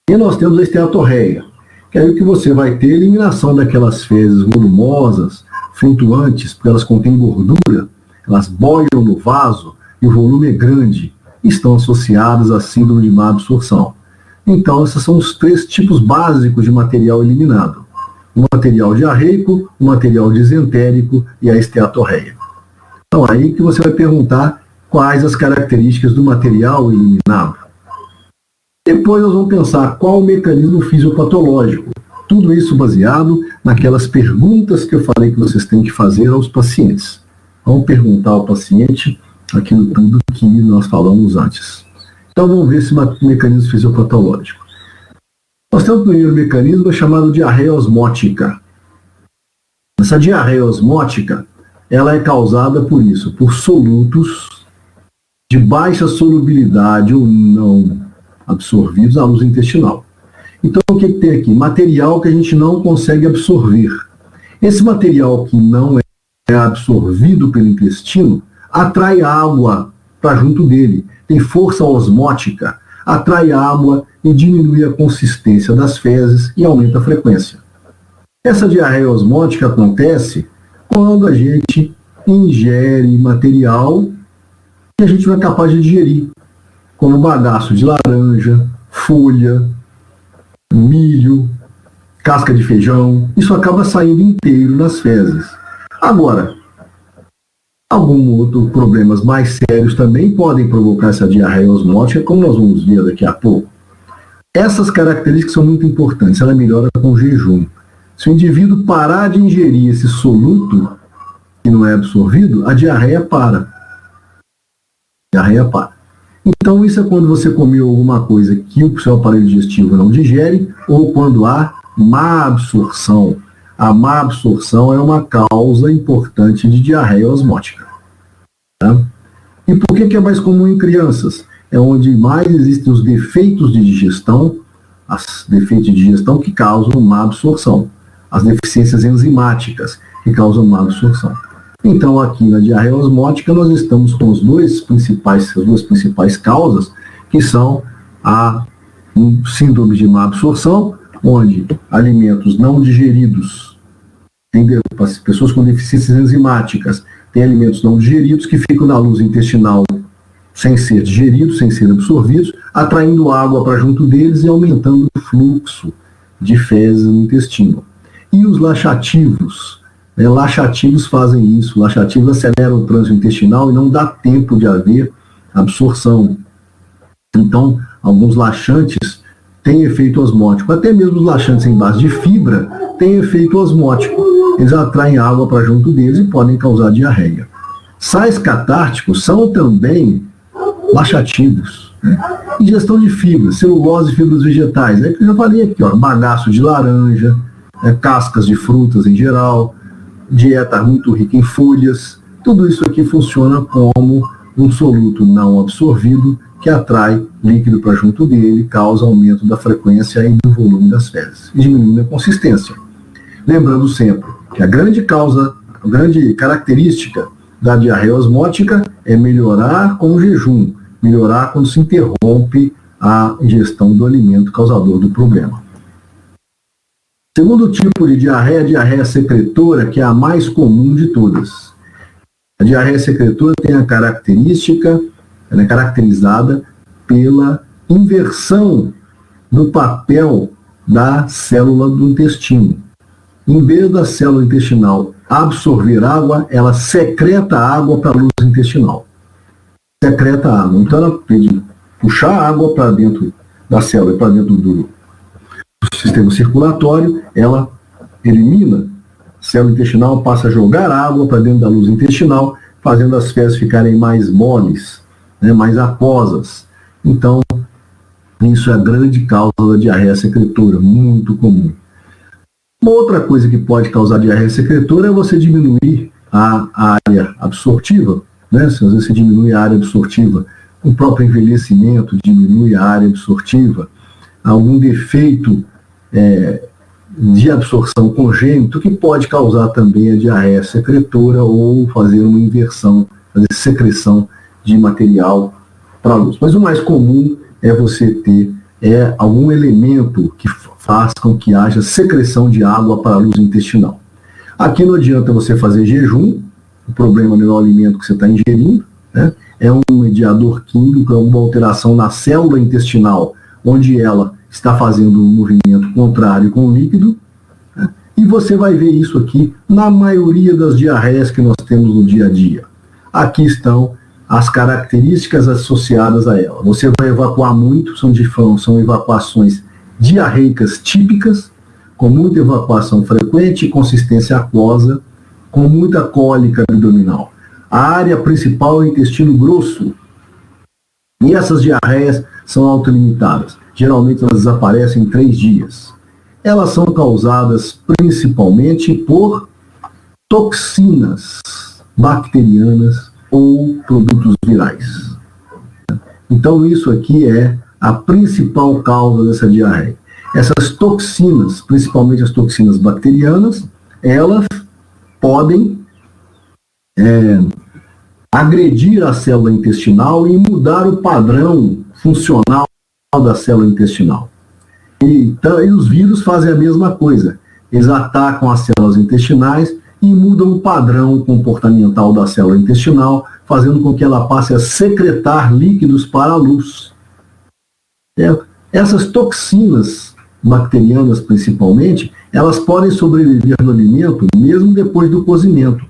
E nós temos a esteatorreia, que é o que você vai ter eliminação daquelas fezes volumosas, flutuantes, porque elas contêm gordura, elas boiam no vaso e o volume é grande, estão associadas à síndrome de má absorção. Então, esses são os 3 tipos básicos de material eliminado. O material diarreico, o material disentérico e a esteatorreia. Então, aí que você vai perguntar quais as características do material eliminado. Depois nós vamos pensar qual o mecanismo fisiopatológico. Tudo isso baseado naquelas perguntas que eu falei que vocês têm que fazer aos pacientes. Vamos perguntar ao paciente aquilo tudo que nós falamos antes. Então vamos ver esse mecanismo fisiopatológico. Nós temos o primeiro mecanismo chamado diarreia osmótica. Essa diarreia osmótica, ela é causada por isso, por solutos de baixa solubilidade ou não absorvidos à luz intestinal. Então o que tem aqui? Material que a gente não consegue absorver. Esse material que não é absorvido pelo intestino atrai água para junto dele, tem força osmótica, atrai água e diminui a consistência das fezes e aumenta a frequência. Essa diarreia osmótica acontece quando a gente ingere material que a gente não é capaz de digerir, como bagaço de laranja, folha, milho, casca de feijão. Isso acaba saindo inteiro nas fezes. Agora, alguns outros problemas mais sérios também podem provocar essa diarreia osmótica, como nós vamos ver daqui a pouco. Essas características são muito importantes, ela melhora com o jejum. Se o indivíduo parar de ingerir esse soluto que não é absorvido, a diarreia para. A diarreia para. Então isso é quando você comeu alguma coisa que o seu aparelho digestivo não digere, ou quando há má absorção. A má absorção é uma causa importante de diarreia osmótica. Tá? E por que é mais comum em crianças? É onde mais existem os defeitos de digestão, os defeitos de digestão que causam má absorção, as deficiências enzimáticas que causam má absorção. Então, aqui na diarreia osmótica, nós estamos com as duas principais causas, que são a síndrome de má absorção, onde alimentos não digeridos, tem pessoas com deficiências enzimáticas, têm alimentos não digeridos que ficam na luz intestinal sem ser digeridos, sem ser absorvidos, atraindo água para junto deles e aumentando o fluxo de fezes no intestino. E os laxativos, laxativos fazem isso, laxativos aceleram o trânsito intestinal e não dá tempo de haver absorção. Então, alguns laxantes têm efeito osmótico. Até mesmo os laxantes em base de fibra têm efeito osmótico. Eles atraem água para junto deles e podem causar diarreia. Sais catárticos são também laxativos. Ingestão de fibras, celulose e fibras vegetais. É que eu já falei aqui, ó, bagaço de laranja, cascas de frutas em geral, dieta muito rica em folhas. Tudo isso aqui funciona como um soluto não absorvido que atrai líquido para junto dele, causa aumento da frequência e do volume das fezes, e diminuindo a consistência. Lembrando sempre que a grande característica da diarreia osmótica é melhorar com o jejum, melhorar quando se interrompe a ingestão do alimento causador do problema. Segundo tipo de diarreia, a diarreia secretora, que é a mais comum de todas. A diarreia secretora tem a característica, ela é caracterizada pela inversão do papel da célula do intestino. Em vez da célula intestinal absorver água, ela secreta água para a luz intestinal. Secreta água. Então ela pede puxar água para dentro da célula, para dentro do sistema circulatório, ela elimina a célula intestinal, passa a jogar água para dentro da luz intestinal, fazendo as fezes ficarem mais moles, mais aquosas. Então, isso é a grande causa da diarreia secretora, muito comum. Uma outra coisa que pode causar diarreia secretora é você diminuir a área absortiva, né? Se às vezes você diminui a área absortiva, o próprio envelhecimento diminui a área absortiva, algum defeito de absorção congênito que pode causar também a diarreia secretora ou fazer uma inversão, fazer secreção de material para a luz. Mas o mais comum é você ter algum elemento que faz com que haja secreção de água para a luz intestinal. Aqui não adianta você fazer jejum, o problema não é o alimento que você está ingerindo, né? É um mediador químico, é uma alteração na célula intestinal, onde ela está fazendo um movimento contrário com o líquido, né? E você vai ver isso aqui na maioria das diarreias que nós temos no dia a dia. Aqui estão as características associadas a ela. Você vai evacuar muito, são evacuações diarreicas típicas, com muita evacuação frequente, consistência aquosa, com muita cólica abdominal. A área principal é o intestino grosso. E essas diarreias são autolimitadas. Geralmente elas desaparecem em 3 dias. Elas são causadas principalmente por toxinas bacterianas ou produtos virais. Então isso aqui é a principal causa dessa diarreia. Essas toxinas, principalmente as toxinas bacterianas, elas podem agredir a célula intestinal e mudar o padrão funcional da célula intestinal. E os vírus fazem a mesma coisa. Eles atacam as células intestinais e mudam o padrão comportamental da célula intestinal, fazendo com que ela passe a secretar líquidos para a luz. Essas toxinas bacterianas, principalmente, elas podem sobreviver no alimento mesmo depois do cozimento.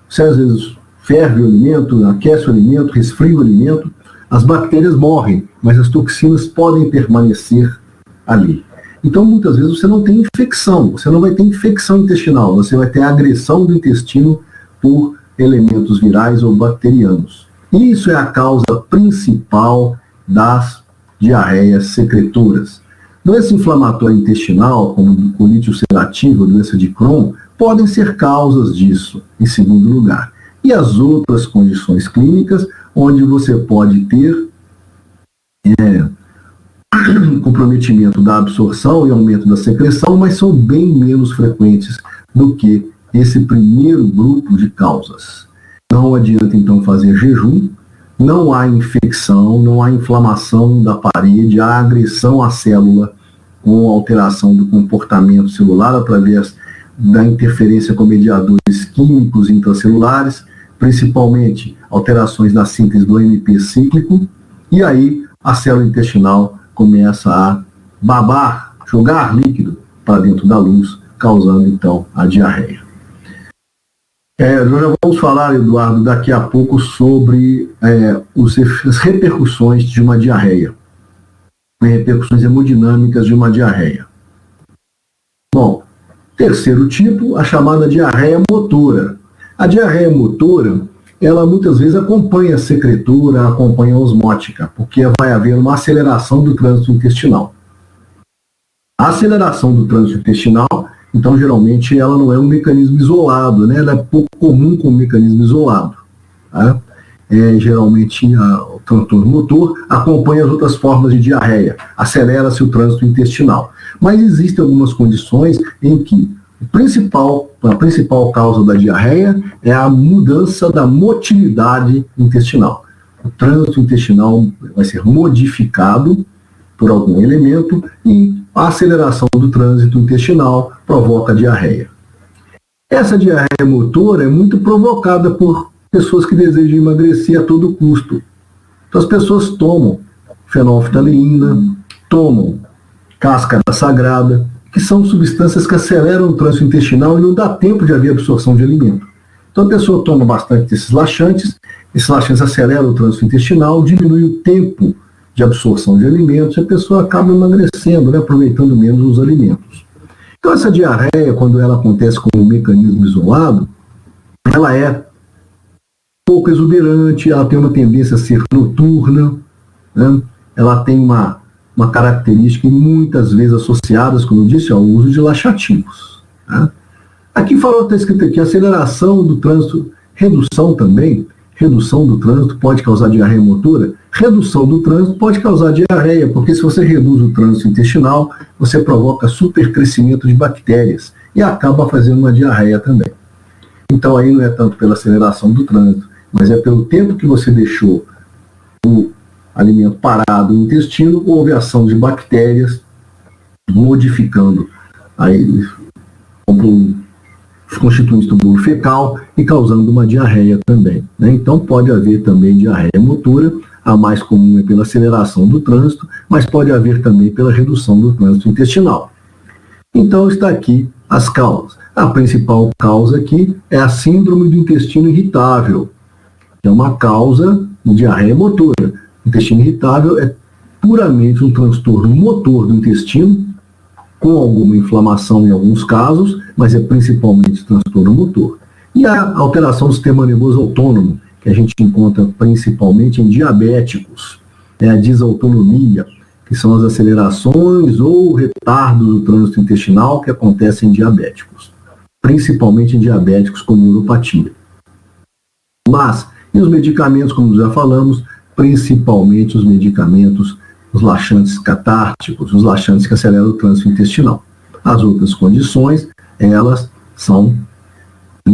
Você às vezes ferve o alimento, aquece o alimento, resfria o alimento, as bactérias morrem, mas as toxinas podem permanecer ali. Então, muitas vezes, você não tem infecção, você não vai ter infecção intestinal, você vai ter agressão do intestino por elementos virais ou bacterianos. Isso é a causa principal das diarreias secretoras. Doença inflamatória intestinal, como colite ulcerativa, doença de Crohn, podem ser causas disso, em segundo lugar. E as outras condições clínicas, onde você pode ter comprometimento da absorção e aumento da secreção, mas são bem menos frequentes do que esse primeiro grupo de causas. Não adianta, então, fazer jejum, não há infecção, não há inflamação da parede, há agressão à célula com alteração do comportamento celular através da interferência com mediadores químicos intracelulares, principalmente alterações na síntese do AMP cíclico, e aí a célula intestinal começa a babar, jogar líquido para dentro da luz, causando então a diarreia. Nós já vamos falar, Eduardo, daqui a pouco sobre as repercussões de uma diarreia. repercussões hemodinâmicas de uma diarreia. Bom, terceiro tipo, a chamada diarreia motora. A diarreia motora, ela muitas vezes acompanha a secretura, acompanha a osmótica, porque vai haver uma aceleração do trânsito intestinal. A aceleração do trânsito intestinal, então, geralmente, ela não é um mecanismo isolado, né? Ela é pouco comum como mecanismo isolado. Tá? Geralmente, o transtorno motor acompanha as outras formas de diarreia, acelera-se o trânsito intestinal. Mas existem algumas condições em que a principal causa da diarreia é a mudança da motilidade intestinal. O trânsito intestinal vai ser modificado por algum elemento e a aceleração do trânsito intestinal provoca diarreia. Essa diarreia motora é muito provocada por pessoas que desejam emagrecer a todo custo. Então as pessoas tomam fenolftaleína, tomam cáscara sagrada, que são substâncias que aceleram o trânsito intestinal e não dá tempo de haver absorção de alimento. Então a pessoa toma bastante desses laxantes aceleram o trânsito intestinal, diminui o tempo de absorção de alimentos, e a pessoa acaba emagrecendo, né, aproveitando menos os alimentos. Então essa diarreia, quando ela acontece como um mecanismo isolado, ela é pouco exuberante, ela tem uma tendência a ser noturna, né, ela tem uma característica muitas vezes associadas, como eu disse, ao uso de laxativos. Né. Aqui está escrito aqui, aceleração do trânsito, redução do trânsito pode causar diarreia motora. Redução do trânsito pode causar diarreia, porque se você reduz o trânsito intestinal, você provoca supercrescimento de bactérias e acaba fazendo uma diarreia também. Então aí não é tanto pela aceleração do trânsito, mas é pelo tempo que você deixou o alimento parado no intestino, houve ação de bactérias modificando aí os constituintes do bolo fecal e causando uma diarreia também. Né? Então pode haver também diarreia motora, a mais comum é pela aceleração do trânsito, mas pode haver também pela redução do trânsito intestinal. Então está aqui as causas. A principal causa aqui é a síndrome do intestino irritável, que é uma causa de diarreia motora. O intestino irritável é puramente um transtorno motor do intestino, com alguma inflamação em alguns casos, mas é principalmente transtorno motor. E a alteração do sistema nervoso autônomo, que a gente encontra principalmente em diabéticos, a disautonomia, que são as acelerações ou retardos do trânsito intestinal que acontecem em diabéticos, principalmente em diabéticos com neuropatia. Mas, e os medicamentos, como já falamos, principalmente os medicamentos, os laxantes catárticos, os laxantes que aceleram o trânsito intestinal. As outras condições, elas são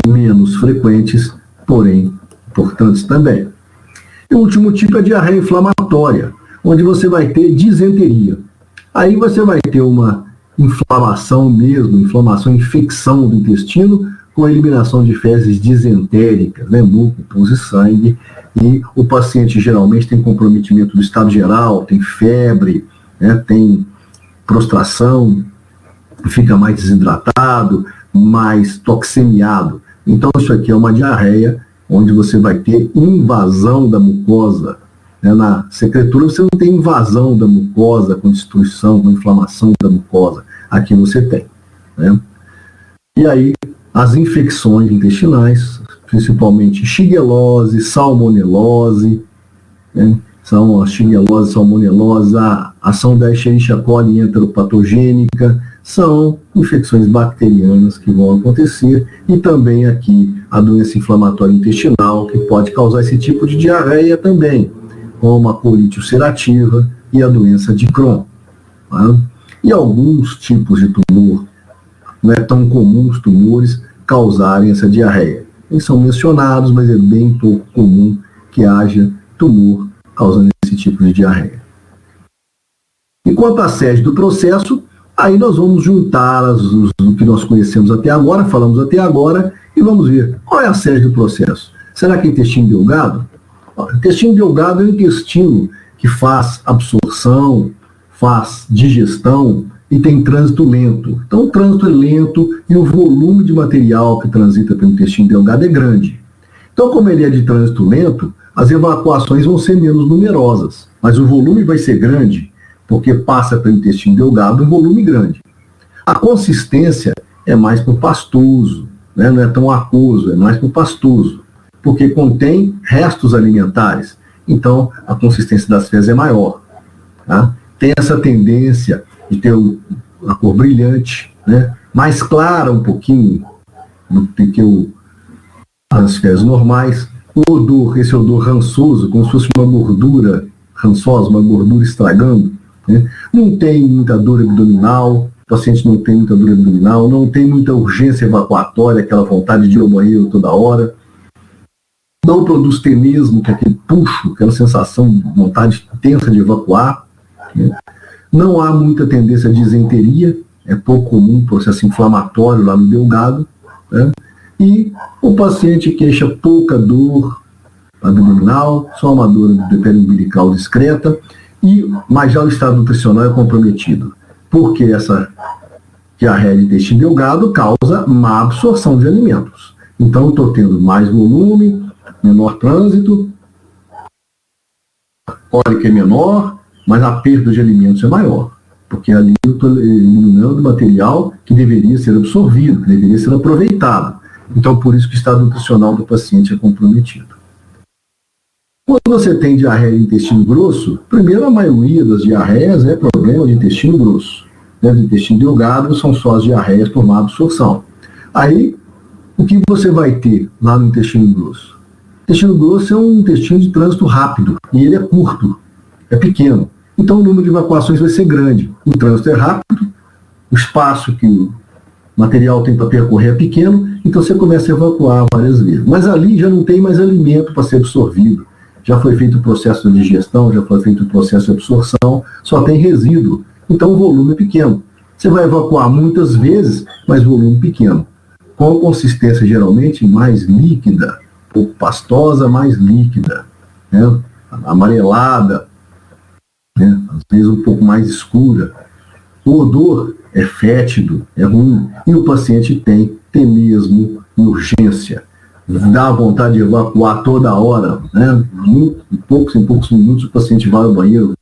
menos frequentes, porém importantes também. E o último tipo é a diarreia inflamatória, onde você vai ter disenteria. Aí você vai ter uma inflamação mesmo, infecção do intestino, com a eliminação de fezes disentéricas, né, muco, pus e sangue, e o paciente geralmente tem comprometimento do estado geral, tem febre, né, tem prostração, fica mais desidratado, mais toxemiado. Então isso aqui é uma diarreia onde você vai ter invasão da mucosa. Né, na secretura você não tem invasão da mucosa com destruição, com inflamação da mucosa. Aqui você tem. Né? E aí as infecções intestinais, principalmente shigellose, salmonelose, né? São a shigellose, salmonelose, a ação da Escherichia coli enteropatogênica, são infecções bacterianas que vão acontecer, e também aqui a doença inflamatória intestinal, que pode causar esse tipo de diarreia também, como a colite ulcerativa e a doença de Crohn. Tá? E alguns tipos de tumor, não é tão comum os tumores causarem essa diarreia. Eles são mencionados, mas é bem pouco comum que haja tumor causando esse tipo de diarreia. E quanto à sede do processo, aí nós vamos juntar o que nós conhecemos até agora, falamos até agora, e vamos ver qual é a sede do processo. Será que é intestino delgado? O intestino delgado é o intestino que faz absorção, faz digestão e tem trânsito lento. Então o trânsito é lento e o volume de material que transita pelo intestino delgado é grande. Então, como ele é de trânsito lento, as evacuações vão ser menos numerosas, mas o volume vai ser grande, porque passa pelo intestino delgado um volume grande. A consistência é mais para o pastoso, né? Não é tão aquoso, é mais para o pastoso, porque contém restos alimentares. Então, a consistência das fezes é maior. Tá? Tem essa tendência de ter a cor brilhante, né? Mais clara um pouquinho do que as fezes normais. O odor, esse odor rançoso, como se fosse uma gordura rançosa, uma gordura estragando. Né? Não tem muita dor abdominal, o paciente não tem muita dor abdominal, não tem muita urgência evacuatória, aquela vontade de ir ao banheiro toda hora. Não produz tenesmo, que é aquele puxo, aquela sensação de vontade intensa de evacuar. Né? Não há muita tendência à disenteria, é pouco comum processo inflamatório lá no delgado. Né? E o paciente queixa pouca dor abdominal, só uma dor do periumbilical discreta, mas já o estado nutricional é comprometido, porque essa diarreia de intestino delgado causa má absorção de alimentos. Então, eu estou tendo mais volume, menor trânsito, cólica é menor, mas a perda de alimentos é maior, porque ali eu estou eliminando material que deveria ser absorvido, que deveria ser aproveitado. Então, por isso que o estado nutricional do paciente é comprometido. Quando você tem diarreia de intestino grosso, primeiro a maioria das diarreias é problema de intestino grosso. Né? Do intestino delgado são só as diarreias por má absorção. Aí, o que você vai ter lá no intestino grosso? O intestino grosso é um intestino de trânsito rápido e ele é curto, é pequeno. Então o número de evacuações vai ser grande. O trânsito é rápido, o espaço que o material tem para percorrer é pequeno, então você começa a evacuar várias vezes. Mas ali já não tem mais alimento para ser absorvido. Já foi feito o processo de digestão, já foi feito o processo de absorção, só tem resíduo. Então o volume é pequeno. Você vai evacuar muitas vezes, mas volume pequeno. Com consistência geralmente mais líquida, pouco pastosa, mais líquida, né? Amarelada, né? Às vezes um pouco mais escura. O odor é fétido, é ruim, e o paciente tem tenesmo e urgência. Dá vontade de evacuar toda hora, né? Em poucos minutos o paciente vai ao banheiro.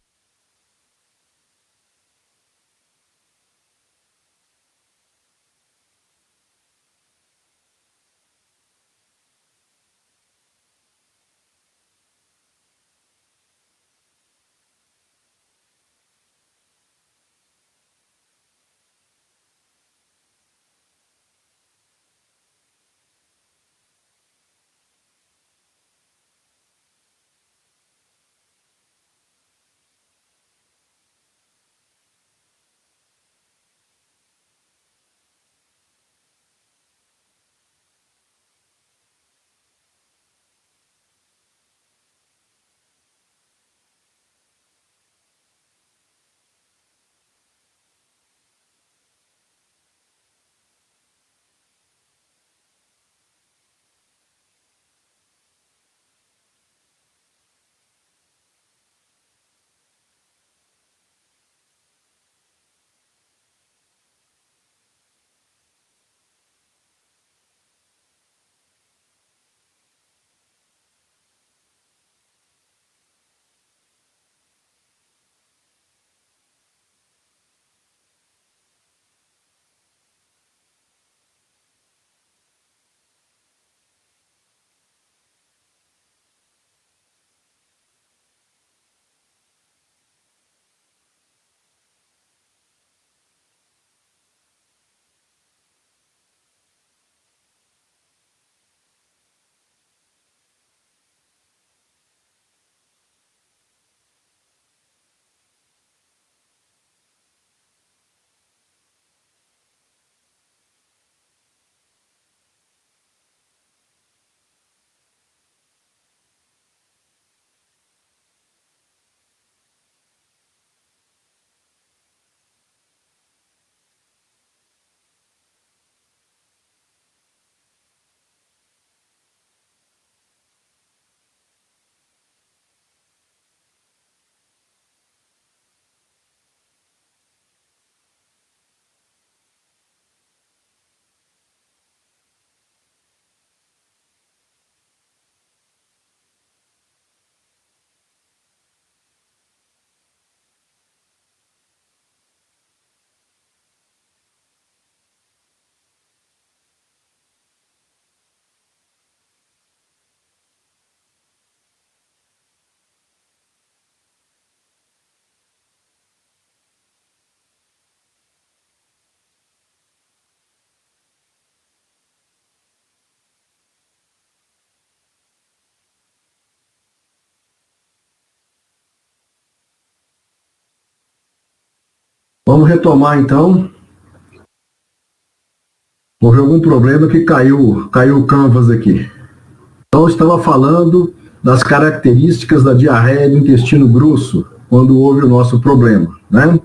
Vamos retomar então. Houve algum problema que caiu o canvas aqui. Então, eu estava falando das características da diarreia do intestino grosso, quando houve o nosso problema, né?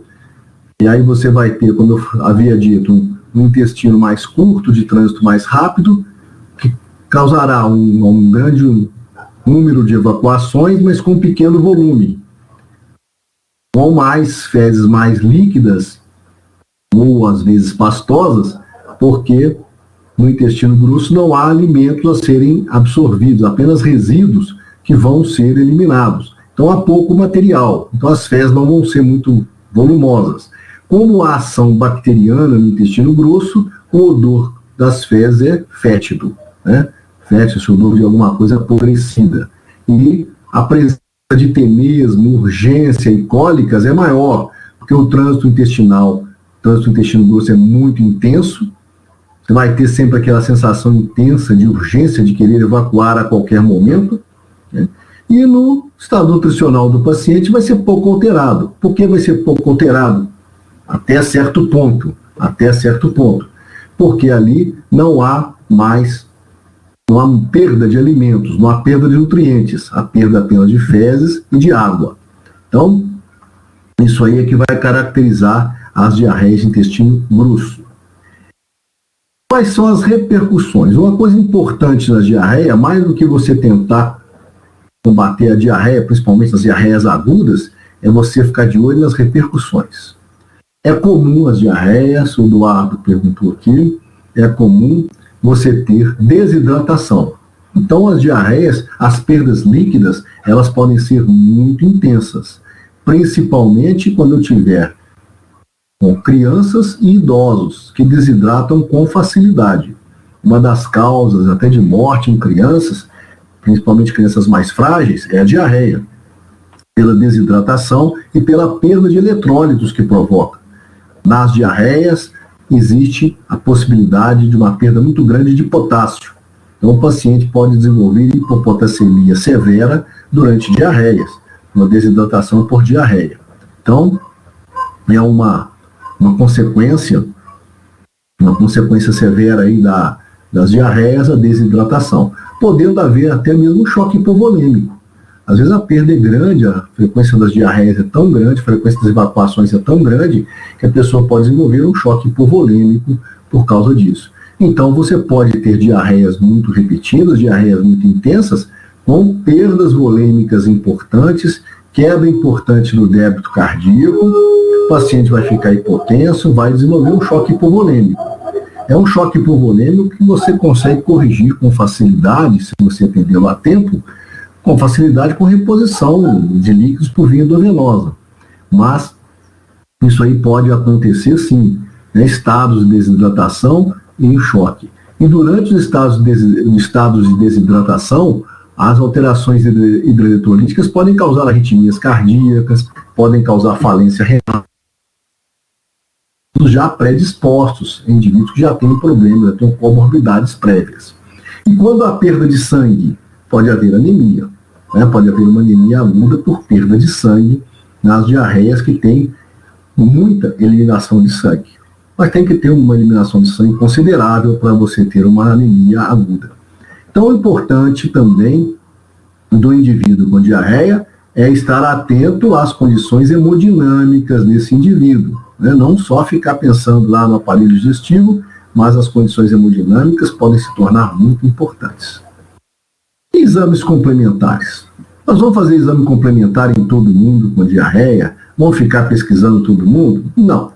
E aí você vai ter, como eu havia dito, um intestino mais curto, de trânsito mais rápido, que causará um grande número de evacuações, mas com um pequeno volume. Com mais fezes mais líquidas, ou às vezes pastosas, porque no intestino grosso não há alimentos a serem absorvidos, apenas resíduos que vão ser eliminados. Então há pouco material, então as fezes não vão ser muito volumosas. Como a ação bacteriana no intestino grosso, o odor das fezes é fétido, né? Fétido, esse odor de alguma coisa apodrecida. E a presença de tenesmo, urgência e cólicas é maior, porque o trânsito intestinal, o trânsito do intestino grosso é muito intenso. Você vai ter sempre aquela sensação intensa de urgência, de querer evacuar a qualquer momento, né? E no estado nutricional do paciente vai ser pouco alterado. Por que vai ser pouco alterado? Até certo ponto. Porque ali não há perda de alimentos, não há perda de nutrientes, há perda apenas de fezes e de água. Então, isso aí é que vai caracterizar as diarreias de intestino grosso. Quais são as repercussões? Uma coisa importante na diarreia, mais do que você tentar combater a diarreia, principalmente as diarreias agudas, é você ficar de olho nas repercussões. É comum as diarreias, o Eduardo perguntou aqui, é comum você ter desidratação. Então as diarreias, as perdas líquidas, elas podem ser muito intensas, principalmente quando eu tiver com crianças e idosos que desidratam com facilidade. Uma das causas até de morte em crianças, principalmente crianças mais frágeis, é a diarreia, pela desidratação e pela perda de eletrólitos que provoca. Nas diarreias existe a possibilidade de uma perda muito grande de potássio. Então o paciente pode desenvolver hipopotassemia severa durante diarreias, uma desidratação por diarreia. Então é uma consequência severa aí das diarreias, a desidratação, podendo haver até mesmo um choque hipovolêmico. Às vezes a perda é grande, a frequência das diarreias é tão grande, a frequência das evacuações é tão grande, que a pessoa pode desenvolver um choque hipovolêmico por causa disso. Então você pode ter diarreias muito repetidas, diarreias muito intensas, com perdas volêmicas importantes, queda importante no débito cardíaco, o paciente vai ficar hipotenso, vai desenvolver um choque hipovolêmico. É um choque hipovolêmico que você consegue corrigir com facilidade, se você atendê-lo a tempo, com facilidade com reposição de líquidos por via endovenosa. Mas isso aí pode acontecer sim, né, estados de desidratação e em choque. E durante os estados de desidratação, as alterações hidroeletrolíticas podem causar arritmias cardíacas, podem causar falência renal, já predispostos, indivíduos que já têm problemas, já têm comorbidades prévias. E quando há perda de sangue, pode haver anemia, né? Pode haver uma anemia aguda por perda de sangue nas diarreias que tem muita eliminação de sangue. Mas tem que ter uma eliminação de sangue considerável para você ter uma anemia aguda. Então, o importante também do indivíduo com diarreia é estar atento às condições hemodinâmicas desse indivíduo, né? Não só ficar pensando lá no aparelho digestivo, mas as condições hemodinâmicas podem se tornar muito importantes. E exames complementares? Nós vamos fazer exame complementar em todo mundo com diarreia? Vamos ficar pesquisando todo mundo? Não,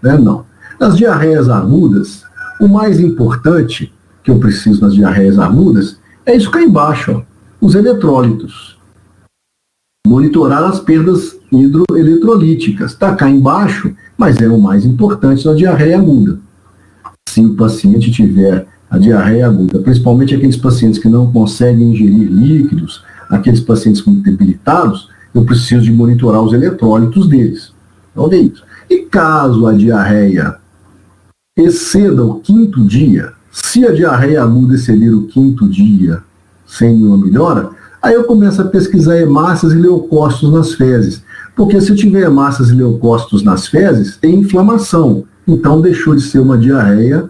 né? Não. Nas diarreias agudas, o mais importante que eu preciso nas diarreias agudas é isso cá embaixo, ó, os eletrólitos. Monitorar as perdas hidroeletrolíticas. Está cá embaixo, mas é o mais importante na diarreia aguda. Se o paciente tiver a diarreia aguda, principalmente aqueles pacientes que não conseguem ingerir líquidos, aqueles pacientes muito debilitados, eu preciso de monitorar os eletrólitos deles. Então, é isso. E caso a diarreia exceda o 5º dia, se a diarreia aguda exceder o 5º dia sem nenhuma melhora, aí eu começo a pesquisar hemácias e leucócitos nas fezes, Porque se eu tiver hemácias e leucócitos nas fezes, tem inflamação. Então deixou de ser uma diarreia,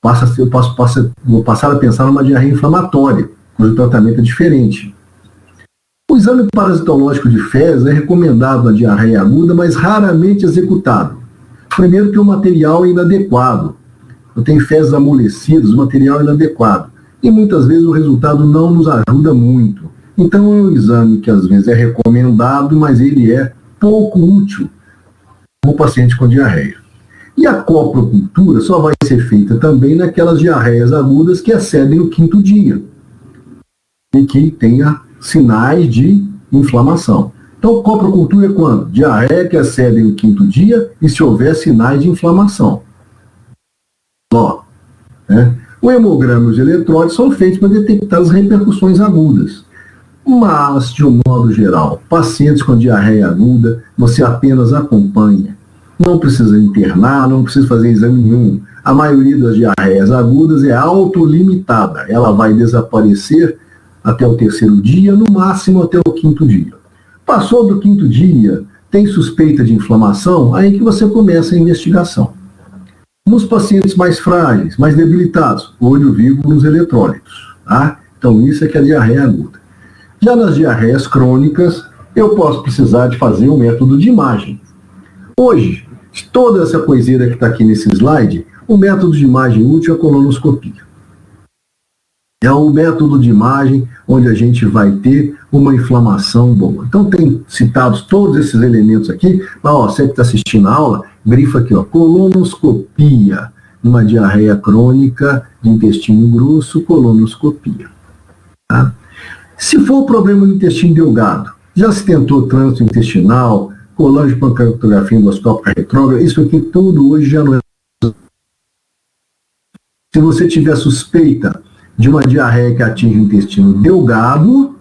vou passar a pensar numa diarreia inflamatória, cujo tratamento é diferente. O exame parasitológico de fezes é recomendado na diarreia aguda, mas raramente executado. Primeiro que o material é inadequado. Eu tenho fezes amolecidas, o material é inadequado. E muitas vezes o resultado não nos ajuda muito. Então é um exame que às vezes é recomendado, mas ele é pouco útil para o paciente com diarreia. E a coprocultura só vai ser feita também naquelas diarreias agudas que excedem o 5º dia e que tenha sinais de inflamação. Então, coprocultura é quando? Diarreia que excedem o 5º dia e se houver sinais de inflamação. Ó, né? O hemograma e os eletrólitos são feitos para detectar as repercussões agudas. Mas, de um modo geral, pacientes com diarreia aguda, você apenas acompanha. Não precisa internar, não precisa fazer exame nenhum. A maioria das diarreias agudas é autolimitada. Ela vai desaparecer até o 3º dia, no máximo até o 5º dia. Passou do 5º dia, tem suspeita de inflamação, aí que você começa a investigação. Nos pacientes mais frágeis, mais debilitados, olho vivo nos eletrólitos. Tá? Então isso é que é a diarreia aguda. Já nas diarreias crônicas, eu posso precisar de fazer um método de imagem. Hoje, toda essa coiseira que está aqui nesse slide, o método de imagem útil é a colonoscopia. É um método de imagem onde a gente vai ter uma inflamação boa. Então tem citados todos esses elementos aqui, mas ó, você que está assistindo a aula, grifa aqui, ó, colonoscopia, uma diarreia crônica de intestino grosso, colonoscopia. Tá? Se for problema no intestino delgado, já se tentou trânsito intestinal, colangiopancreatografia endoscópica retrógrada, isso aqui tudo hoje já não é. Se você tiver suspeita de uma diarreia que atinge o intestino delgado,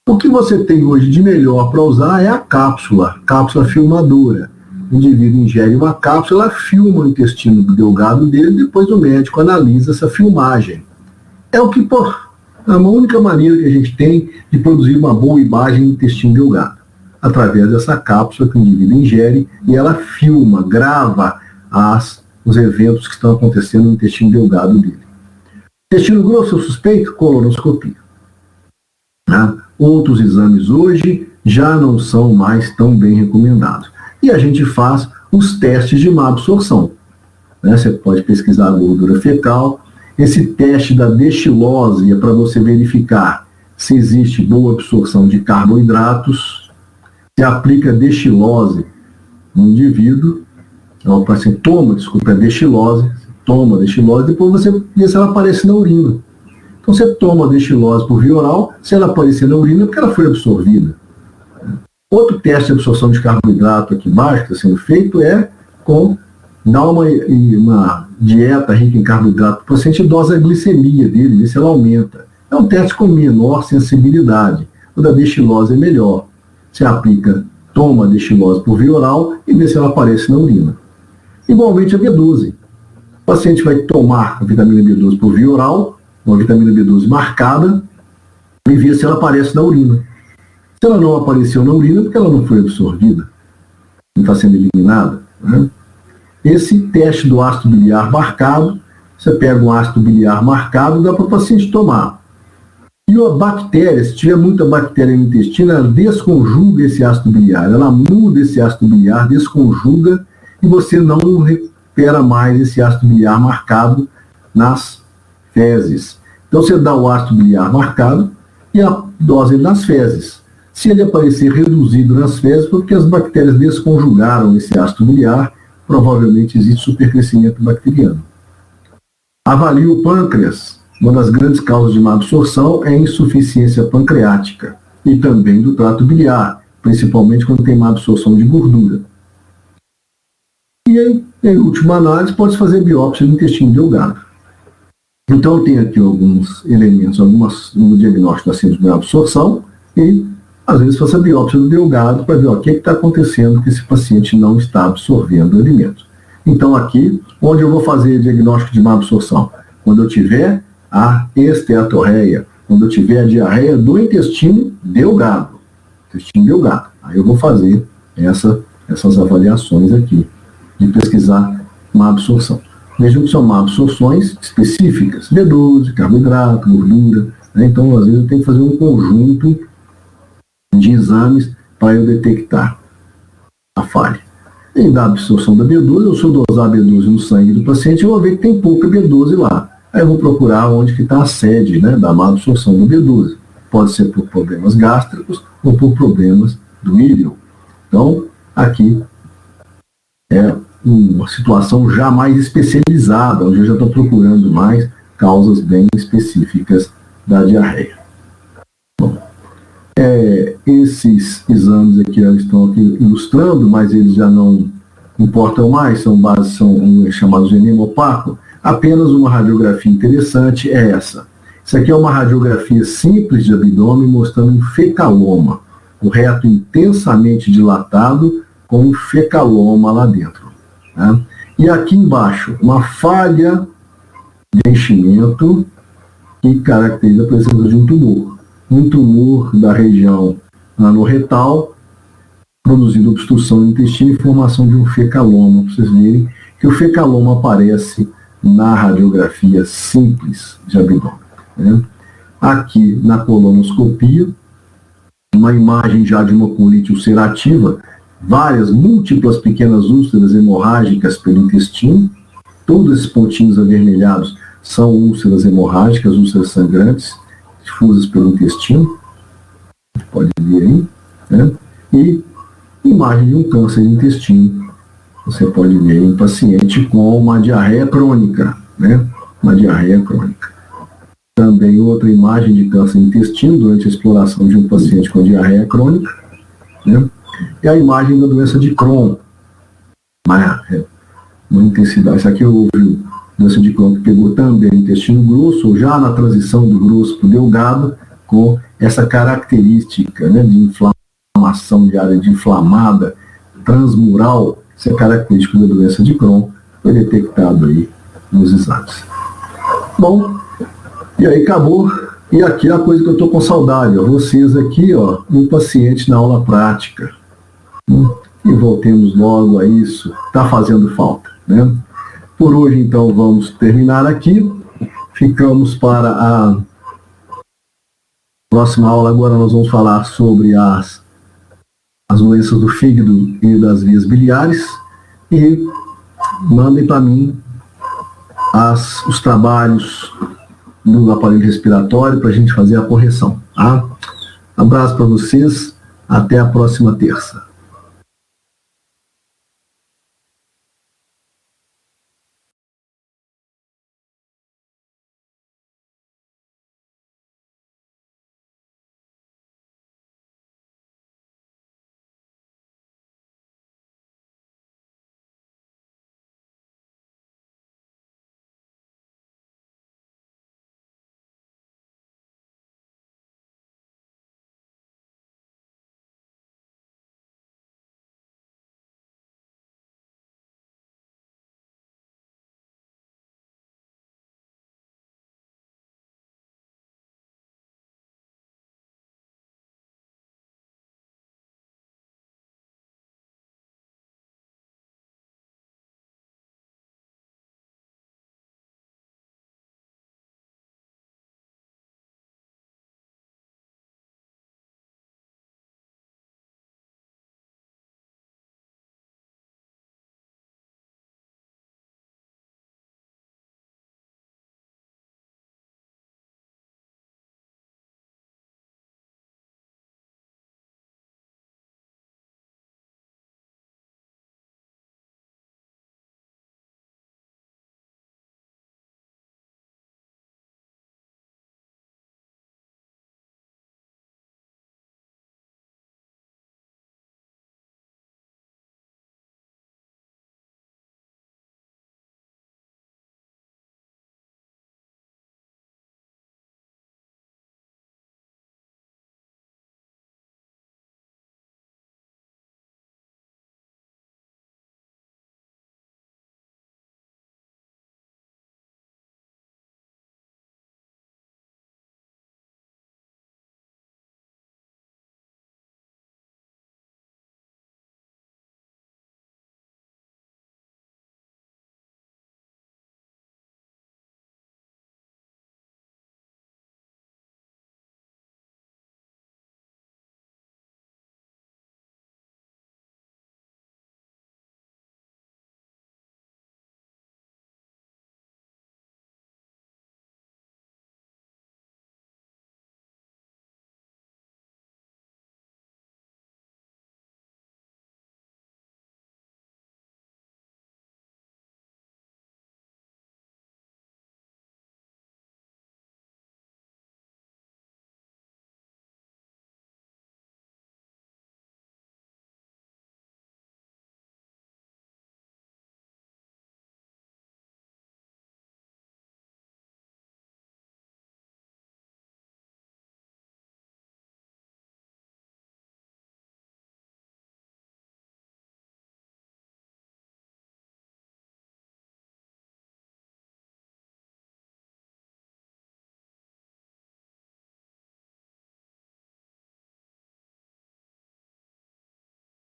o que você tem hoje de melhor para usar é a cápsula filmadora. O indivíduo ingere uma cápsula, ela filma o intestino delgado dele, depois o médico analisa essa filmagem. É o que, é a única maneira que a gente tem de produzir uma boa imagem do intestino delgado, através dessa cápsula que o indivíduo ingere e ela filma, grava os eventos que estão acontecendo no intestino delgado dele. Intestino grosso, eu suspeito, colonoscopia. Tá? Outros exames hoje já não são mais tão bem recomendados. E a gente faz os testes de má absorção. Né? Você pode pesquisar a gordura fecal. Esse teste da destilose é para você verificar se existe boa absorção de carboidratos. Você aplica destilose no indivíduo. O paciente toma destilose, depois você vê se ela aparece na urina. Então você toma a destilose por via oral, se ela aparecer na urina, é porque ela foi absorvida. Outro teste de absorção de carboidrato aqui embaixo, que está sendo feito, é com dar uma dieta rica em carboidrato para o paciente e dose a glicemia dele, ver se ela aumenta. É um teste com menor sensibilidade. O da destilose é melhor. Você toma a destilose por via oral e vê se ela aparece na urina. Igualmente a B12. O paciente vai tomar a vitamina B12 por via oral, uma vitamina B12 marcada, e ver se ela aparece na urina. Se ela não apareceu na urina, porque ela não foi absorvida, não está sendo eliminada. Né? Esse teste do ácido biliar marcado, você pega um ácido biliar marcado e dá para o paciente tomar. E a bactéria, se tiver muita bactéria no intestino, ela desconjuga esse ácido biliar, ela muda esse ácido biliar, desconjuga, e você não recupera mais esse ácido biliar marcado nas fezes. Então você dá o ácido biliar marcado e a dose nas fezes. Se ele aparecer reduzido nas fezes, porque as bactérias desconjugaram esse ácido biliar, provavelmente existe supercrescimento bacteriano. Avalie o pâncreas. Uma das grandes causas de má absorção é a insuficiência pancreática e também do trato biliar, principalmente quando tem má absorção de gordura. E aí, em última análise, pode fazer biópsia do intestino delgado. Então eu tenho aqui alguns elementos, no diagnóstico da síndrome de má absorção e às vezes faço a biópsia do delgado para ver o que está acontecendo que esse paciente não está absorvendo alimentos. Então aqui, onde eu vou fazer diagnóstico de má absorção? Quando eu tiver a esteatorreia, quando eu tiver a diarreia do intestino delgado. Aí eu vou fazer essas avaliações aqui, de pesquisar má absorção. Vejam que são má absorções específicas, B12, carboidrato, gordura, né? Então, às vezes, eu tenho que fazer um conjunto de exames para eu detectar a falha. E da absorção da B12, eu sou dosar B12 no sangue do paciente, eu vou ver que tem pouca B12 lá. Aí eu vou procurar onde que está a sede, né, da má absorção do B12. Pode ser por problemas gástricos ou por problemas do íleo. Então, aqui é uma situação já mais especializada, onde eu já estou procurando mais causas bem específicas da diarreia. Bom, esses exames aqui estão aqui ilustrando, mas eles já não importam mais, são chamados de enema opaco. Apenas uma radiografia interessante é essa. Isso aqui é uma radiografia simples de abdômen mostrando um fecaloma, o reto intensamente dilatado com um fecaloma lá dentro. Né? E aqui embaixo, uma falha de enchimento que caracteriza a presença de um tumor. Um tumor da região anorretal, produzindo obstrução no intestino e formação de um fecaloma. Para vocês verem que o fecaloma aparece na radiografia simples de abdômen. Né? Aqui na colonoscopia, uma imagem já de uma colite ulcerativa, múltiplas pequenas úlceras hemorrágicas pelo intestino. Todos esses pontinhos avermelhados são úlceras hemorrágicas, úlceras sangrantes, difusas pelo intestino. Pode ver aí. Né? E imagem de um câncer de intestino. Você pode ver em um paciente com uma diarreia crônica, né? Uma diarreia crônica. Também outra imagem de câncer de intestino durante a exploração de um paciente com diarreia crônica, né? E a imagem da doença de Crohn. Uma intensidade. Isso aqui houve doença de Crohn que pegou também o intestino grosso, ou já na transição do grosso para o delgado, com essa característica, né, de inflamação de área de inflamada, transmural. Isso é característico da doença de Crohn, foi detectado aí nos exames. Bom, e aí acabou. E aqui é a coisa que eu estou com saudade, ó, vocês aqui, ó, um paciente na aula prática. E voltemos logo a isso, está fazendo falta, né? Por hoje, então, vamos terminar aqui. Ficamos para a próxima aula. Agora nós vamos falar sobre as doenças do fígado e das vias biliares. E mandem para mim os trabalhos do aparelho respiratório para a gente fazer a correção. Tá? Abraço para vocês. Até a próxima terça.